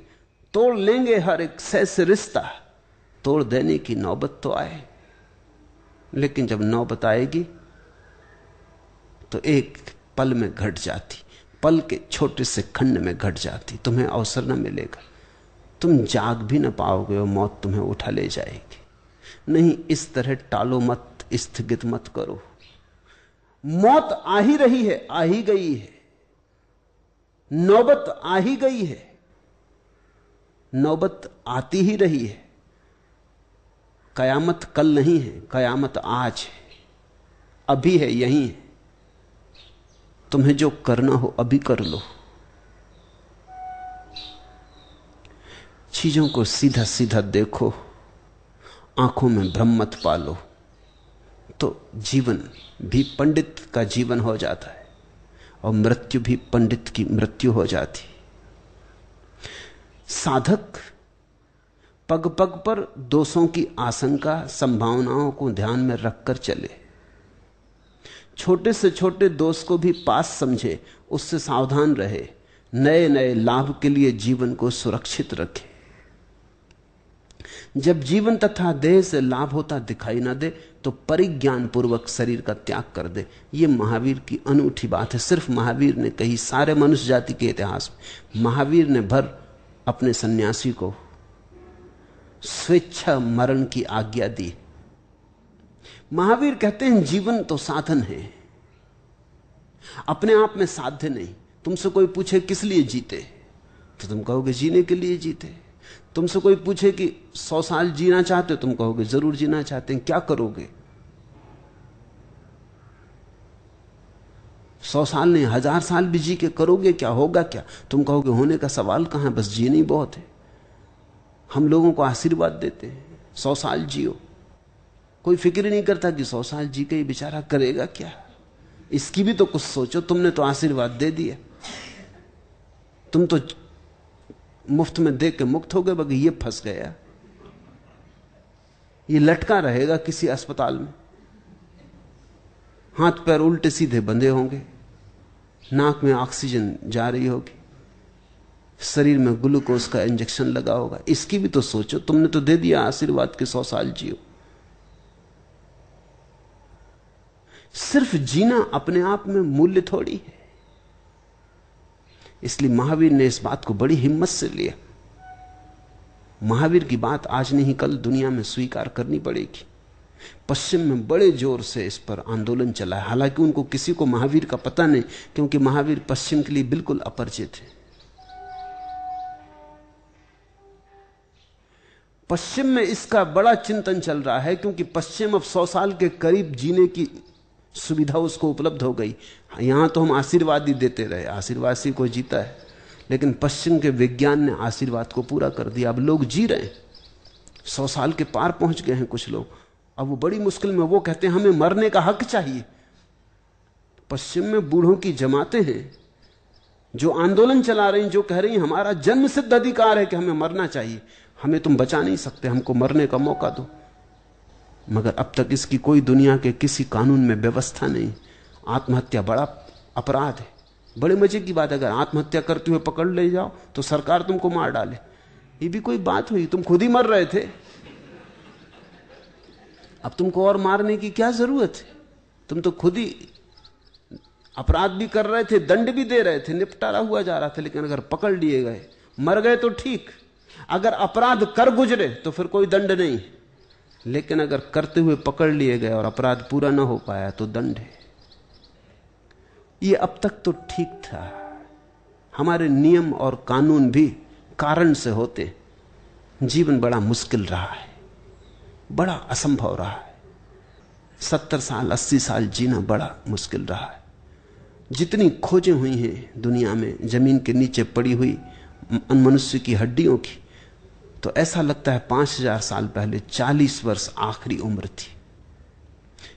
Speaker 3: तोड़ लेंगे हर एक सै से रिश्ता, तोड़ देने की नौबत तो आए। लेकिन जब नौबत आएगी तो एक पल में घट जाती, पल के छोटे से खंड में घट जाती, तुम्हें अवसर न मिलेगा, तुम जाग भी न पाओगे और मौत तुम्हें उठा ले जाएगी। नहीं, इस तरह टालो मत, स्थगित मत करो। मौत आ ही रही है, आ ही गई है, नौबत आ ही गई है, नौबत आती ही रही है। कयामत कल नहीं है, कयामत आज है, अभी है, यहीं है। तुम्हें जो करना हो अभी कर लो। चीजों को सीधा सीधा देखो, आंखों में भ्रम मत पालो, तो जीवन भी पंडित का जीवन हो जाता है और मृत्यु भी पंडित की मृत्यु हो जाती। साधक पग पग पर दोषों की आशंका, संभावनाओं को ध्यान में रखकर चले। छोटे से छोटे दोष को भी पास समझे, उससे सावधान रहे, नए नए लाभ के लिए जीवन को सुरक्षित रखे। जब जीवन तथा देह से लाभ होता दिखाई ना दे तो परिज्ञान पूर्वक शरीर का त्याग कर दे। यह महावीर की अनूठी बात है, सिर्फ महावीर ने कही सारे मनुष्य जाति के इतिहास में। महावीर ने भर अपने सन्यासी को स्वेच्छा मरण की आज्ञा दी। महावीर कहते हैं जीवन तो साधन है, अपने आप में साध्य नहीं। तुमसे कोई पूछे किस लिए जीते तो तुम कहोगे जीने के लिए जीते। तुमसे कोई पूछे कि 100 साल जीना चाहते हो, तुम कहोगे जरूर जीना चाहते हैं। क्या करोगे? 100 साल नहीं, 1000 साल भी जी के करोगे क्या? होगा क्या? तुम कहोगे होने का सवाल कहां है, बस जीना ही बहुत है। हम लोगों को आशीर्वाद देते हैं 100 साल जियो, कोई फिक्र नहीं करता कि 100 साल जी के ये बेचारा करेगा क्या। इसकी भी तो कुछ सोचो, तुमने तो आशीर्वाद दे दिया, तुम तो मुफ्त में दे के मुक्त हो गए, बल्कि ये फंस गया, ये लटका रहेगा किसी अस्पताल में, हाथ पैर उल्टे सीधे बंधे होंगे, नाक में ऑक्सीजन जा रही होगी, शरीर में ग्लूकोज का इंजेक्शन लगा होगा। इसकी भी तो सोचो, तुमने तो दे दिया आशीर्वाद के 100 साल जियो। सिर्फ जीना अपने आप में मूल्य थोड़ी है। इसलिए महावीर ने इस बात को बड़ी हिम्मत से लिया। महावीर की बात आज नहीं कल दुनिया में स्वीकार करनी पड़ेगी। पश्चिम में बड़े जोर से इस पर आंदोलन चला है, हालांकि उनको किसी को महावीर का पता नहीं, क्योंकि महावीर पश्चिम के लिए बिल्कुल अपरिचित है। पश्चिम में इसका बड़ा चिंतन चल रहा है, क्योंकि पश्चिम अब 100 साल के करीब जीने की सुविधा उसको उपलब्ध हो गई। यहां तो हम आशीर्वाद ही देते रहे, आशीर्वाद से कोई जीता है, लेकिन पश्चिम के विज्ञान ने आशीर्वाद को पूरा कर दिया। अब लोग जी रहे हैं, 100 साल के पार पहुंच गए हैं कुछ लोग। अब वो बड़ी मुश्किल में, वो कहते हैं हमें मरने का हक चाहिए। पश्चिम में बूढ़ों की जमातें हैं जो आंदोलन चला रही हैं, जो कह रही हैं हमारा जन्म सिद्ध अधिकार है कि हमें मरना चाहिए, हमें तुम बचा नहीं सकते, हमको मरने का मौका दो। मगर अब तक इसकी कोई दुनिया के किसी कानून में व्यवस्था नहीं। आत्महत्या बड़ा अपराध है। बड़े मजे की बात है, अगर आत्महत्या करते हुए पकड़ ले जाओ तो सरकार तुमको मार डाले। ये भी कोई बात हुई? तुम खुद ही मर रहे थे, अब तुमको और मारने की क्या जरूरत है? तुम तो खुद ही अपराध भी कर रहे थे, दंड भी दे रहे थे, निपटारा हुआ जा रहा था। लेकिन अगर पकड़ लिए गए, मर गए तो ठीक, अगर अपराध कर गुजरे तो फिर कोई दंड नहीं। लेकिन अगर करते हुए पकड़ लिए गए और अपराध पूरा ना हो पाया तो दंड है। ये अब तक तो ठीक था। हमारे नियम और कानून भी कारण से होते। जीवन बड़ा मुश्किल रहा है, बड़ा असंभव रहा है। 70 साल 80 साल जीना बड़ा मुश्किल रहा है। जितनी खोजें हुई हैं दुनिया में जमीन के नीचे पड़ी हुई मनुष्य की हड्डियों की, तो ऐसा लगता है 5000 साल पहले 40 वर्ष आखिरी उम्र थी।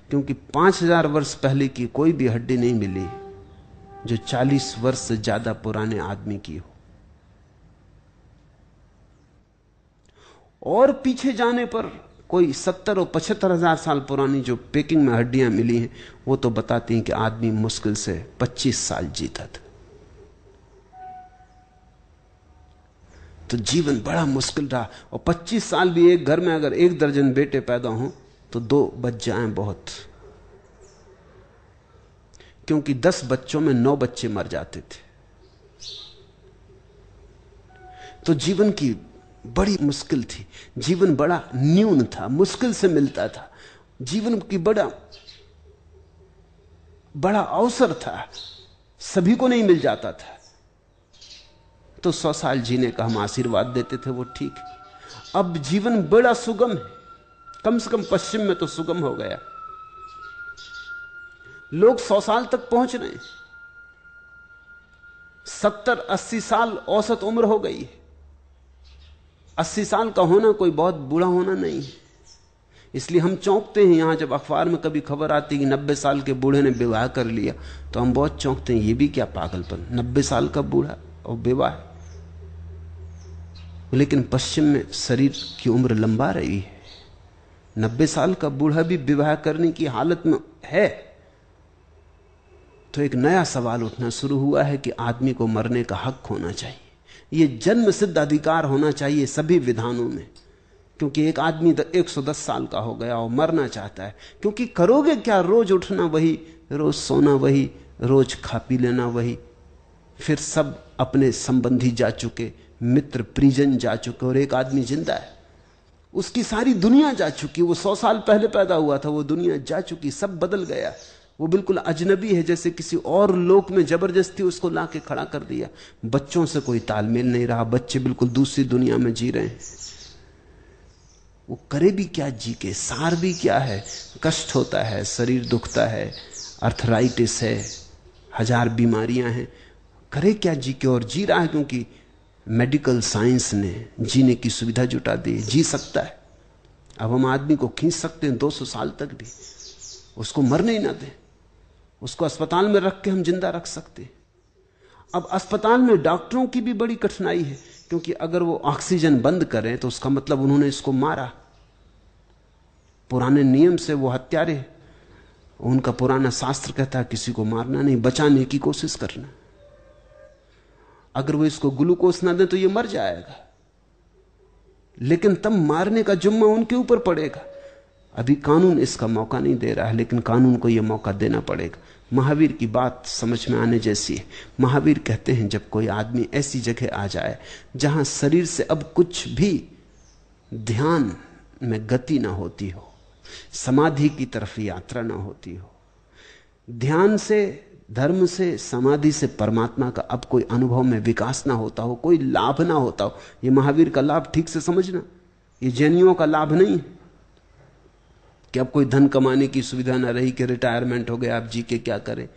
Speaker 3: क्योंकि 5000 वर्ष पहले की कोई भी हड्डी नहीं मिली जो 40 वर्ष से ज्यादा पुराने आदमी की हो। और पीछे जाने पर कोई 70 और 75,000 साल पुरानी जो पेकिंग में हड्डियां मिली हैं, वो तो बताती हैं कि आदमी मुश्किल से 25 साल जीता था। तो जीवन बड़ा मुश्किल रहा। और 25 साल भी एक घर में अगर 1 दर्जन बेटे पैदा हों तो 2 बच जाएं बहुत, क्योंकि 10 बच्चों में 9 बच्चे मर जाते थे। तो जीवन की बड़ी मुश्किल थी। जीवन बड़ा न्यून था, मुश्किल से मिलता था। जीवन की बड़ा अवसर था, सभी को नहीं मिल जाता था। तो 100 साल जीने का हम आशीर्वाद देते थे, वो ठीक है। अब जीवन बड़ा सुगम है, कम से कम पश्चिम में तो सुगम हो गया। लोग 100 साल तक पहुंच रहे हैं। 70-80 साल औसत उम्र हो गई है। 80 साल का होना कोई बहुत बूढ़ा होना नहीं है। इसलिए हम चौंकते हैं यहां जब अखबार में कभी खबर आती कि 90 साल के बूढ़े ने विवाह कर लिया, तो हम बहुत चौंकते हैं। ये भी क्या पागलपन, 90 साल का बूढ़ा और विवाह। लेकिन पश्चिम में शरीर की उम्र लंबा रही है। 90 साल का बूढ़ा भी विवाह करने की हालत में है। तो एक नया सवाल उठना शुरू हुआ है कि आदमी को मरने का हक होना चाहिए। यह जन्म सिद्ध अधिकार होना चाहिए सभी विधानों में। क्योंकि एक आदमी 110 साल का हो गया और मरना चाहता है, क्योंकि करोगे क्या? रोज उठना वही, रोज सोना वही, रोज खा पी लेना वही। फिर सब अपने संबंधी जा चुके, मित्र परिजन जा चुके, और एक आदमी जिंदा है। उसकी सारी दुनिया जा चुकी। वो 100 साल पहले पैदा हुआ था, वो दुनिया जा चुकी, सब बदल गया। वो बिल्कुल अजनबी है, जैसे किसी और लोक में जबरदस्ती उसको लाके खड़ा कर दिया। बच्चों से कोई तालमेल नहीं रहा, बच्चे बिल्कुल दूसरी दुनिया में जी रहे हैं। वो करे भी क्या जी के? सार भी क्या है? कष्ट होता है, शरीर दुखता है, अर्थराइटिस है, 1000 बीमारियां हैं। करे क्या जी के? और जी रहा है क्योंकि मेडिकल साइंस ने जीने की सुविधा जुटा दी। जी सकता है। अब हम आदमी को खींच सकते हैं 200 साल तक भी, उसको मरने ही ना दें। उसको अस्पताल में रख के हम जिंदा रख सकते हैं। अब अस्पताल में डॉक्टरों की भी बड़ी कठिनाई है, क्योंकि अगर वो ऑक्सीजन बंद करें तो उसका मतलब उन्होंने इसको मारा। पुराने नियम से वो हत्यारे उनका पुराना शास्त्र कहता है किसी को मारना नहीं, बचाने की कोशिश करना। अगर वो इसको ग्लूकोज ना दे तो ये मर जाएगा, लेकिन तब मारने का जुम्मा उनके ऊपर पड़ेगा। अभी कानून इसका मौका नहीं दे रहा है, लेकिन कानून को यह मौका देना पड़ेगा। महावीर की बात समझ में आने जैसी है। महावीर कहते हैं जब कोई आदमी ऐसी जगह आ जाए जहां शरीर से अब कुछ भी ध्यान में गति ना होती हो, समाधि की तरफ यात्रा ना होती हो, ध्यान से, धर्म से, समाधि से परमात्मा का अब कोई अनुभव में विकास ना होता हो, कोई लाभ ना होता हो। यह महावीर का लाभ ठीक से समझना, यह जैनियों का लाभ नहीं है कि अब कोई धन कमाने की सुविधा ना रही, कि रिटायरमेंट हो गया, आप जी के क्या करें।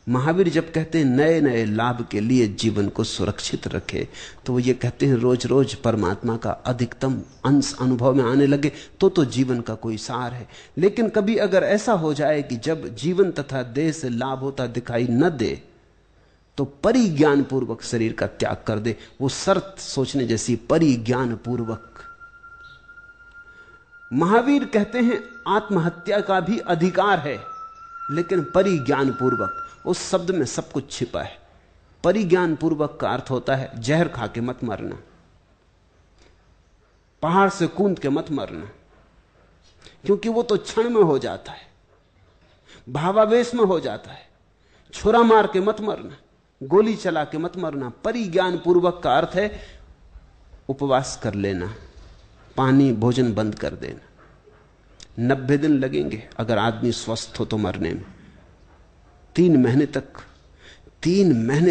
Speaker 3: महावीर जब कहते हैं नए नए लाभ के लिए जीवन को सुरक्षित रखे, तो वो ये कहते हैं रोज रोज परमात्मा का अधिकतम अंश अनुभव में आने लगे तो जीवन का कोई सार है। लेकिन कभी अगर ऐसा हो जाए कि जब जीवन तथा देह से लाभ होता दिखाई न दे तो परिज्ञान पूर्वक शरीर का त्याग कर दे। वो शर्त सोचने जैसी, परिज्ञान पूर्वक। महावीर कहते हैं आत्महत्या का भी अधिकार है, लेकिन परिज्ञान पूर्वक। उस शब्द में सब कुछ छिपा है। परिज्ञान पूर्वक का अर्थ होता है जहर खा के मत मरना, पहाड़ से कूद के मत मरना, क्योंकि वो तो क्षण में हो जाता है, भावावेश में हो जाता है। छुरा मार के मत मरना, गोली चला के मत मरना। परिज्ञान पूर्वक का अर्थ है उपवास कर लेना, पानी भोजन बंद कर देना। 90 दिन लगेंगे अगर आदमी स्वस्थ हो तो मरने में। 3 महीने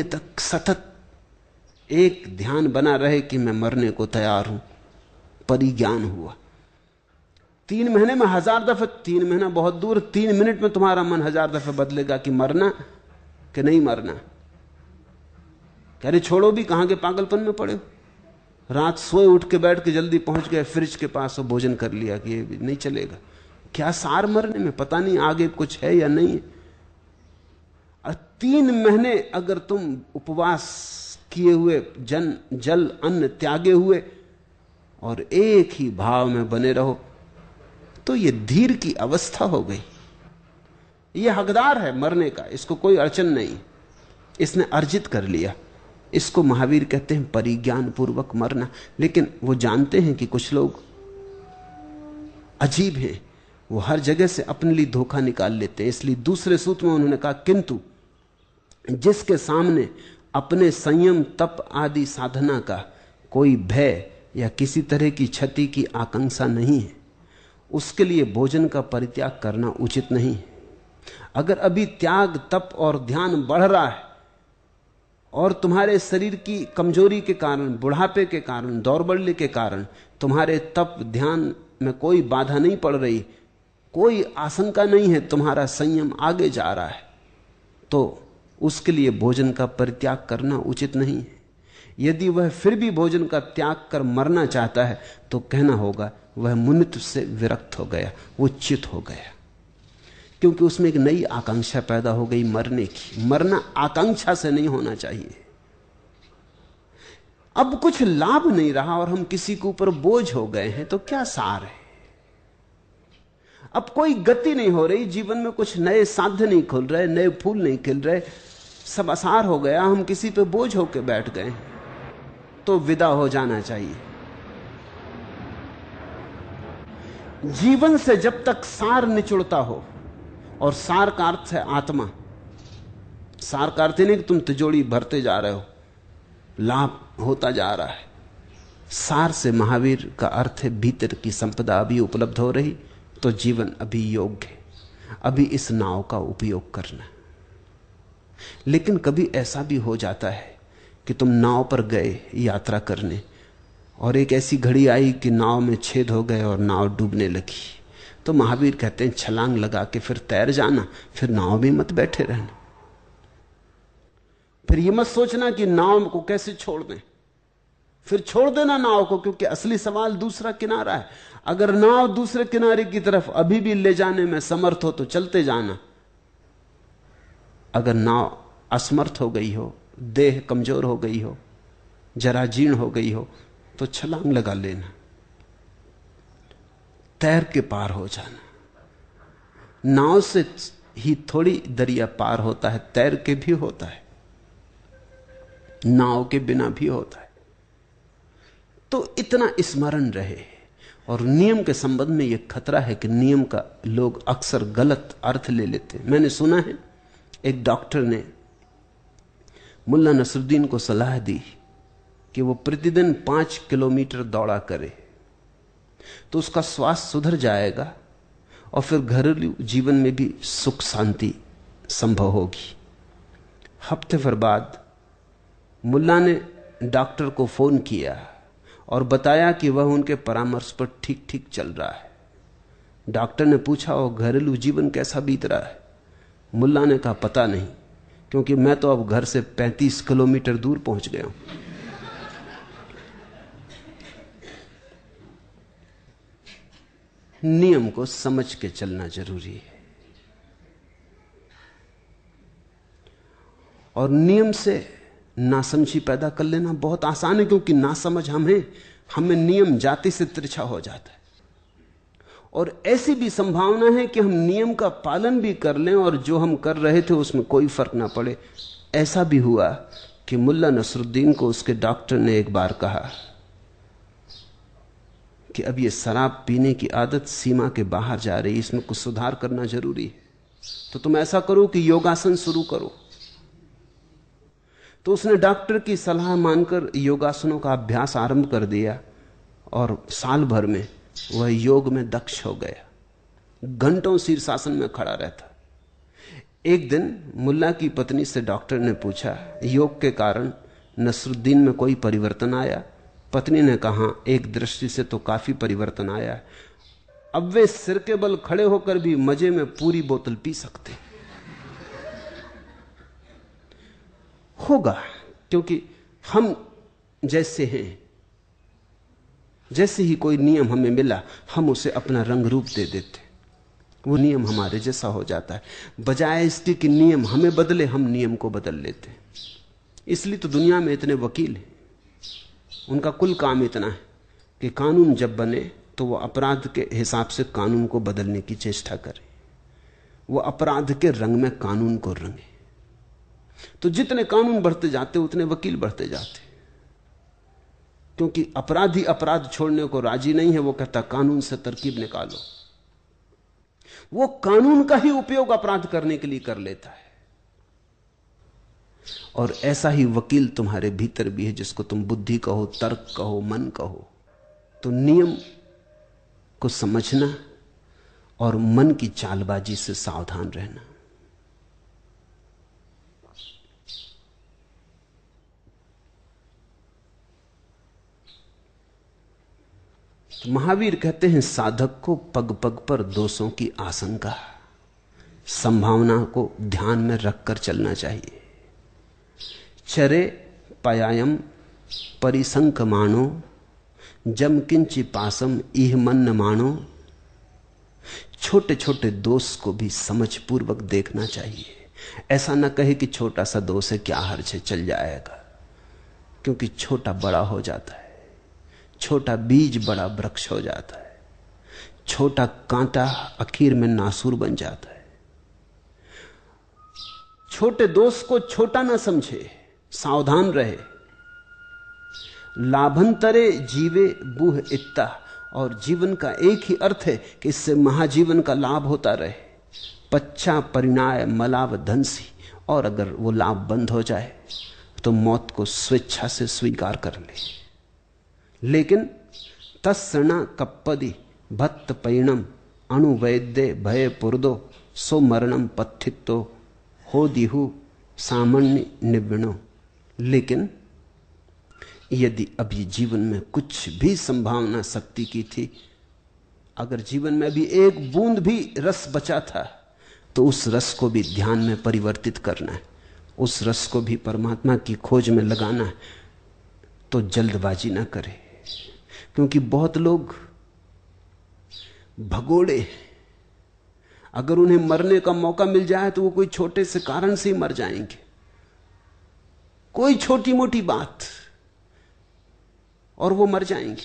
Speaker 3: तक सतत एक ध्यान बना रहे कि मैं मरने को तैयार हूं, परिज्ञान हुआ। 3 महीने में 1000 दफे, 3 महीना बहुत दूर, 3 मिनट में तुम्हारा मन 1000 दफे बदलेगा कि मरना कि नहीं मरना। कह रहे छोड़ो भी, कहां के पागलपन में पड़े हो। रात सोए उठ के बैठ के जल्दी पहुंच गए फ्रिज के पास और भोजन कर लिया कि ये नहीं चलेगा। क्या सार मरने में, पता नहीं आगे कुछ है या नहीं है। 3 महीने अगर तुम उपवास किए हुए, जल अन्न त्यागे हुए और एक ही भाव में बने रहो, तो यह धीर की अवस्था हो गई। यह हकदार है मरने का, इसको कोई अड़चन नहीं, इसने अर्जित कर लिया। इसको महावीर कहते हैं परिज्ञान पूर्वक मरना। लेकिन वो जानते हैं कि कुछ लोग अजीब हैं, वो हर जगह से अपने लिए धोखा निकाल लेते हैं। इसलिए दूसरे सूत्र में उन्होंने कहा किंतु जिसके सामने अपने संयम तप आदि साधना का कोई भय या किसी तरह की क्षति की आकांक्षा नहीं है, उसके लिए भोजन का परित्याग करना उचित नहीं है। अगर अभी त्याग तप और ध्यान बढ़ रहा है और तुम्हारे शरीर की कमजोरी के कारण, बुढ़ापे के कारण, दौर्बल्य के कारण तुम्हारे तप ध्यान में कोई बाधा नहीं पड़ रही, कोई आशंका नहीं है, तुम्हारा संयम आगे जा रहा है, तो उसके लिए भोजन का परित्याग करना उचित नहीं है। यदि वह फिर भी भोजन का त्याग कर मरना चाहता है तो कहना होगा वह मुनित्व से विरक्त हो गया, वो चित हो गया, क्योंकि उसमें एक नई आकांक्षा पैदा हो गई मरने की। मरना आकांक्षा से नहीं होना चाहिए। अब कुछ लाभ नहीं रहा और हम किसी के ऊपर बोझ हो गए हैं तो क्या सार है। अब कोई गति नहीं हो रही, जीवन में कुछ नए साध्य नहीं खुल रहे, नए फूल नहीं खिल रहे, सब असार हो गया, हम किसी पे बोझ होकर बैठ गए, तो विदा हो जाना चाहिए। जीवन से जब तक सार निचुड़ता हो, और सार का अर्थ है आत्मा, सार का अर्थ नहीं कि तुम तिजोरी भरते जा रहे हो, लाभ होता जा रहा है। सार से महावीर का अर्थ है भीतर की संपदा अभी उपलब्ध हो रही तो जीवन अभी योग्य है, अभी इस नाव का उपयोग करना। लेकिन कभी ऐसा भी हो जाता है कि तुम नाव पर गए यात्रा करने और एक ऐसी घड़ी आई कि नाव में छेद हो गए और नाव डूबने लगी, तो महावीर कहते हैं छलांग लगा के फिर तैर जाना, फिर नाव में मत बैठे रहना। फिर यह मत सोचना कि नाव को कैसे छोड़ दें, फिर छोड़ देना नाव को, क्योंकि असली सवाल दूसरा किनारा है। अगर नाव दूसरे किनारे की तरफ अभी भी ले जाने में समर्थ हो तो चलते जाना, अगर नाव असमर्थ हो गई हो, देह कमजोर हो गई हो, जरा जीर्ण हो गई हो, तो छलांग लगा लेना, तैर के पार हो जाना। नाव से ही थोड़ी दरिया पार होता है, तैर के भी होता है, नाव के बिना भी होता है। तो इतना स्मरण रहे। और नियम के संबंध में यह खतरा है कि नियम का लोग अक्सर गलत अर्थ ले लेते हैं। मैंने सुना है एक डॉक्टर ने मुल्ला नसरुद्दीन को सलाह दी कि वो प्रतिदिन 5 किलोमीटर दौड़ा करे तो उसका स्वास्थ्य सुधर जाएगा और फिर घरेलू जीवन में भी सुख शांति संभव होगी। हफ्ते भर बाद मुल्ला ने डॉक्टर को फोन किया और बताया कि वह उनके परामर्श पर ठीक ठीक चल रहा है। डॉक्टर ने पूछा, और घरेलू जीवन कैसा बीत रहा है? मुल्ला ने कहा, पता नहीं, क्योंकि मैं तो अब घर से 35 किलोमीटर दूर पहुंच गया हूं। नियम को समझ के चलना जरूरी है। और नियम से नासमझी पैदा कर लेना बहुत आसान है, क्योंकि नासमझ हमें नियम जाति से तिरछा हो जाता है। और ऐसी भी संभावना है कि हम नियम का पालन भी कर लें और जो हम कर रहे थे उसमें कोई फर्क ना पड़े। ऐसा भी हुआ कि मुल्ला नसरुद्दीन को उसके डॉक्टर ने एक बार कहा कि अब ये शराब पीने की आदत सीमा के बाहर जा रही है, इसमें कुछ सुधार करना जरूरी है, तो तुम ऐसा करो कि योगासन शुरू करो। तो उसने डॉक्टर की सलाह मानकर योगासनों का अभ्यास आरंभ कर दिया और साल भर में वह योग में दक्ष हो गया। घंटों शीर्षासन में खड़ा रहता। एक दिन मुल्ला की पत्नी से डॉक्टर ने पूछा, योग के कारण नसरुद्दीन में कोई परिवर्तन आया? पत्नी ने कहा, एक दृष्टि से तो काफी परिवर्तन आया। अब वे सिर के बल खड़े होकर भी मजे में पूरी बोतल पी सकते। होगा, क्योंकि हम जैसे हैं, जैसे ही कोई नियम हमें मिला हम उसे अपना रंग रूप दे देते, वो नियम हमारे जैसा हो जाता है। बजाय इसके कि नियम हमें बदले, हम नियम को बदल लेते। इसलिए तो दुनिया में इतने वकील हैं, उनका कुल काम इतना है कि कानून जब बने तो वो अपराध के हिसाब से कानून को बदलने की चेष्टा करें, वो अपराध के रंग में कानून को रंगे। तो जितने कानून बढ़ते जाते उतने वकील बढ़ते जाते, क्योंकि अपराधी अपराध छोड़ने को राजी नहीं है। वो कहता कानून से तरकीब निकालो। वो कानून का ही उपयोग अपराध करने के लिए कर लेता है। और ऐसा ही वकील तुम्हारे भीतर भी है, जिसको तुम बुद्धि कहो, तर्क कहो, मन कहो। तो नियम को समझना और मन की चालबाजी से सावधान रहना। तो महावीर कहते हैं, साधक को पग पग पर दोषों की आशंका, संभावना को ध्यान में रखकर चलना चाहिए। चरे पयायम परिसंक मानो, जम किंचि पासम इह मन न मानो। छोटे छोटे दोष को भी समझ पूर्वक देखना चाहिए। ऐसा न कहे कि छोटा सा दोष है, क्या हर्ज है, चल जाएगा, क्योंकि छोटा बड़ा हो जाता है, छोटा बीज बड़ा वृक्ष हो जाता है, छोटा कांटा आखिर में नासूर बन जाता है। छोटे दोष को छोटा ना समझे, सावधान रहे। लाभंतरे जीवे बूह इत्ता, और जीवन का एक ही अर्थ है कि इससे महाजीवन का लाभ होता रहे। पच्चा परिणाय मलाव धनसी, और अगर वो लाभ बंद हो जाए तो मौत को स्वेच्छा से स्वीकार कर ले। लेकिन तत्सृणा कप्पदि भत्त पैणम अणुवैद्य भय पुरदो, सो मरणम पथितो हो दिहु सामान्य निविणो। लेकिन यदि अभी जीवन में कुछ भी संभावना शक्ति की थी, अगर जीवन में अभी एक बूंद भी रस बचा था, तो उस रस को भी ध्यान में परिवर्तित करना है, उस रस को भी परमात्मा की खोज में लगाना है। तो जल्दबाजी ना करे, क्योंकि बहुत लोग भगोड़े, अगर उन्हें मरने का मौका मिल जाए तो वो कोई छोटे से कारण से ही मर जाएंगे, कोई छोटी मोटी बात, और वो मर जाएंगे।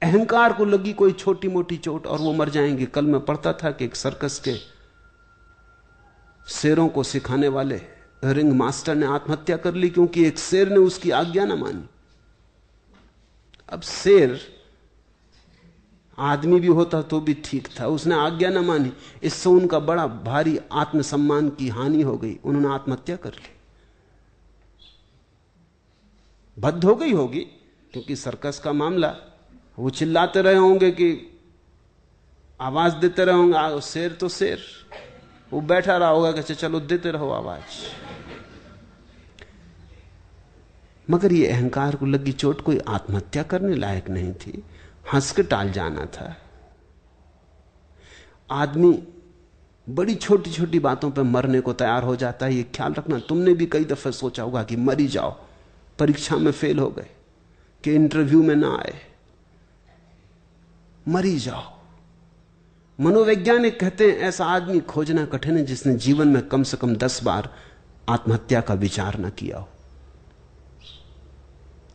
Speaker 3: अहंकार को लगी कोई छोटी मोटी चोट और वो मर जाएंगे। कल मैं पढ़ता था कि एक सर्कस के शेरों को सिखाने वाले रिंग मास्टर ने आत्महत्या कर ली क्योंकि एक शेर ने उसकी आज्ञा ना मानी। अब शेर आदमी भी होता तो भी ठीक था, उसने आज्ञा ना मानी, इससे उनका बड़ा भारी आत्मसम्मान की हानि हो गई, उन्होंने आत्महत्या कर ली। बद्ध हो गई होगी क्योंकि सर्कस का मामला, वो चिल्लाते रहे होंगे कि आवाज देते रहे होंगे, शेर तो शेर, वो बैठा रहा होगा कि चलो देते रहो आवाज। मगर ये अहंकार को लगी चोट कोई आत्महत्या करने लायक नहीं थी, हंस के टाल जाना था। आदमी बड़ी छोटी छोटी बातों पर मरने को तैयार हो जाता है। ये ख्याल रखना, तुमने भी कई दफे सोचा होगा कि मरी जाओ, परीक्षा में फेल हो गए, कि इंटरव्यू में ना आए, मरी जाओ। मनोवैज्ञानिक कहते हैं ऐसा आदमी खोजना कठिन है जिसने जीवन में कम से कम 10 बार आत्महत्या का विचार न किया हो।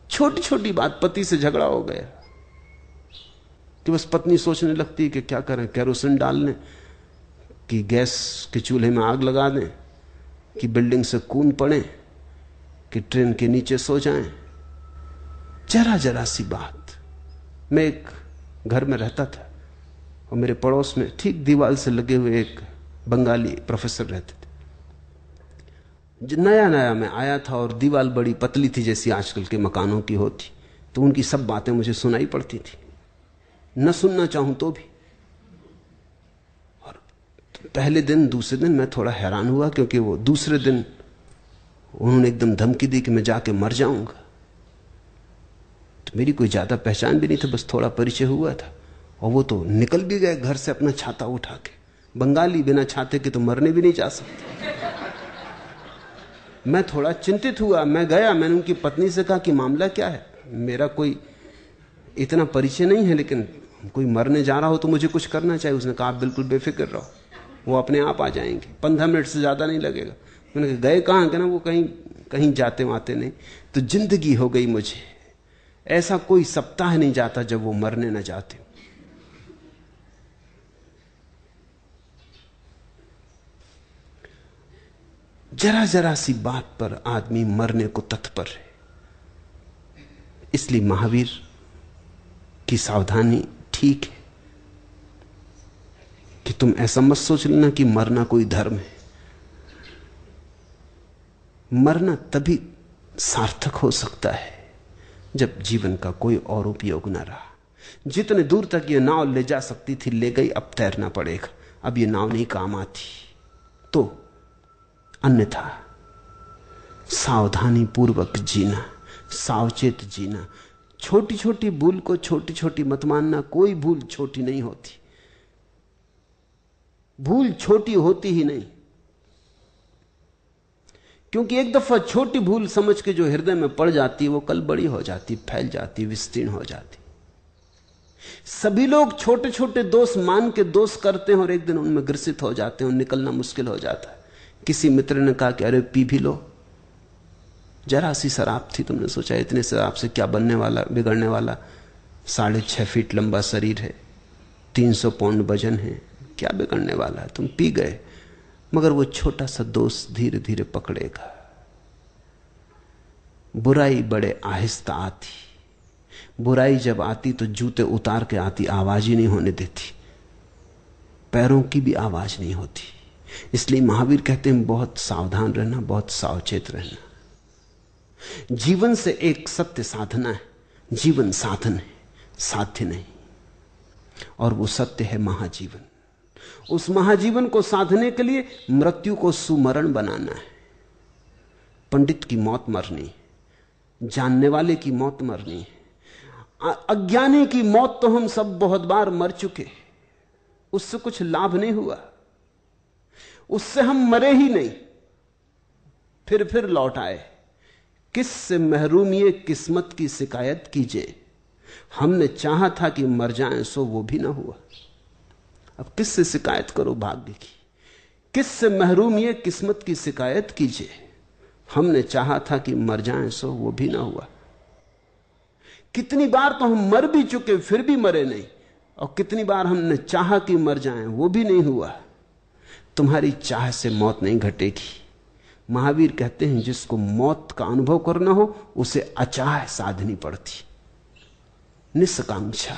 Speaker 3: छोटी छोटी बात, पति से झगड़ा हो गया कि बस पत्नी सोचने लगती है कि क्या करें, केरोसिन डाल लें कि गैस के चूल्हे में आग लगा दें, कि बिल्डिंग से कूद पड़े, कि ट्रेन के नीचे सो जाएं। जरा जरा सी बात। मैं एक घर में रहता था और मेरे पड़ोस में ठीक दीवार से लगे हुए एक बंगाली प्रोफेसर रहते थे। नया नया मैं आया था और दीवार बड़ी पतली थी जैसी आजकल के मकानों की होती, तो उनकी सब बातें मुझे सुनाई पड़ती थी, न सुनना चाहूं तो भी। और पहले दिन दूसरे दिन मैं थोड़ा हैरान हुआ क्योंकि वो दूसरे दिन उन्होंने एकदम धमकी दी कि मैं जाके मर जाऊंगा। तो मेरी कोई ज्यादा पहचान भी नहीं थी, बस थोड़ा परिचय हुआ था, और वो तो निकल भी गए घर से अपना छाता उठा के। बंगाली बिना छाते के तो मरने भी नहीं जा सकते। मैं थोड़ा चिंतित हुआ, मैं गया, मैंने उनकी पत्नी से कहा कि मामला क्या है, मेरा कोई इतना परिचय नहीं है, लेकिन कोई मरने जा रहा हो तो मुझे कुछ करना चाहिए। उसने कहा आप बिल्कुल बेफिक्र रहो, वो अपने आप आ जाएंगे, 15 मिनट से ज्यादा नहीं लगेगा। मैंने कहा गए कहां? कि ना वो कहीं कहीं जाते वाते नहीं। तो जिंदगी हो गई मुझे, ऐसा कोई सप्ताह नहीं जाता जब वो मरने न जाते। जरा जरा सी बात पर आदमी मरने को तत्पर है। इसलिए महावीर की सावधानी ठीक है कि तुम ऐसा मत सोच लेना कि मरना कोई धर्म है। मरना तभी सार्थक हो सकता है जब जीवन का कोई और उपयोग ना रहा। जितने दूर तक ये नाव ले जा सकती थी ले गई, अब तैरना पड़ेगा। अब ये नाव नहीं काम आती तो अन्यथा सावधानी पूर्वक जीना, सावचेत जीना। छोटी छोटी भूल को छोटी छोटी मत मानना, कोई भूल छोटी नहीं होती, भूल छोटी होती ही नहीं। क्योंकि एक दफा छोटी भूल समझ के जो हृदय में पड़ जाती है वो कल बड़ी हो जाती, फैल जाती, विस्तीर्ण हो जाती। सभी लोग छोटे छोटे दोष मान के दोष करते हैं और एक दिन उनमें ग्रसित हो जाते हैं और निकलना मुश्किल हो जाता है। किसी मित्र ने कहा कि अरे पी भी लो, जरा सी शराब थी, तुमने सोचा इतने शराब से क्या बनने वाला, बिगड़ने वाला, 6.5 फीट लंबा शरीर है, 300 पाउंड वजन है, क्या बिगड़ने वाला है, तुम पी गए। मगर वो छोटा सा दोष धीरे धीरे पकड़ेगा। बुराई बड़े आहिस्ता आती, बुराई जब आती तो जूते उतार के आती, आवाज ही नहीं होने देती, पैरों की भी आवाज नहीं होती। इसलिए महावीर कहते हैं बहुत सावधान रहना, बहुत सावचेत रहना। जीवन से एक सत्य साधना है, जीवन साधन है, साध्य नहीं। और वो सत्य है महाजीवन। उस महाजीवन को साधने के लिए मृत्यु को सुमरण बनाना है। पंडित की मौत मरनी, जानने वाले की मौत मरनी है। अज्ञानी की मौत तो हम सब बहुत बार मर चुके, उससे कुछ लाभ नहीं हुआ, उससे हम मरे ही नहीं, फिर लौट आए। किससे महरूम ये किस्मत की शिकायत कीजिए, हमने चाहा था कि मर जाएं सो वो भी ना हुआ। अब किससे शिकायत करो भाग्य की? किससे महरूम ये किस्मत की शिकायत कीजिए, हमने चाहा था कि मर जाएं सो वो भी ना हुआ। कितनी बार तो हम मर भी चुके फिर भी मरे नहीं, और कितनी बार हमने चाहा कि मर जाएं वो भी नहीं हुआ। तुम्हारी चाह से मौत नहीं घटेगी। महावीर कहते हैं जिसको मौत का अनुभव करना हो उसे अचाह साधनी पड़ती। निष्कांक्षा,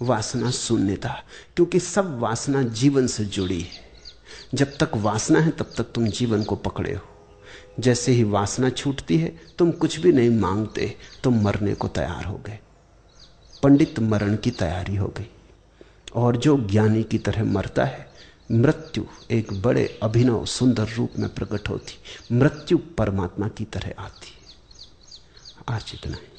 Speaker 3: वासना शून्यता, क्योंकि सब वासना जीवन से जुड़ी है। जब तक वासना है तब तक तुम जीवन को पकड़े हो। जैसे ही वासना छूटती है तुम कुछ भी नहीं मांगते, तुम मरने को तैयार हो गए। पंडित मरण की तैयारी हो गई, और जो ज्ञानी की तरह मरता है, मृत्यु एक बड़े अभिनव सुंदर रूप में प्रकट होती। मृत्यु परमात्मा की तरह आती है। आज इतना ही।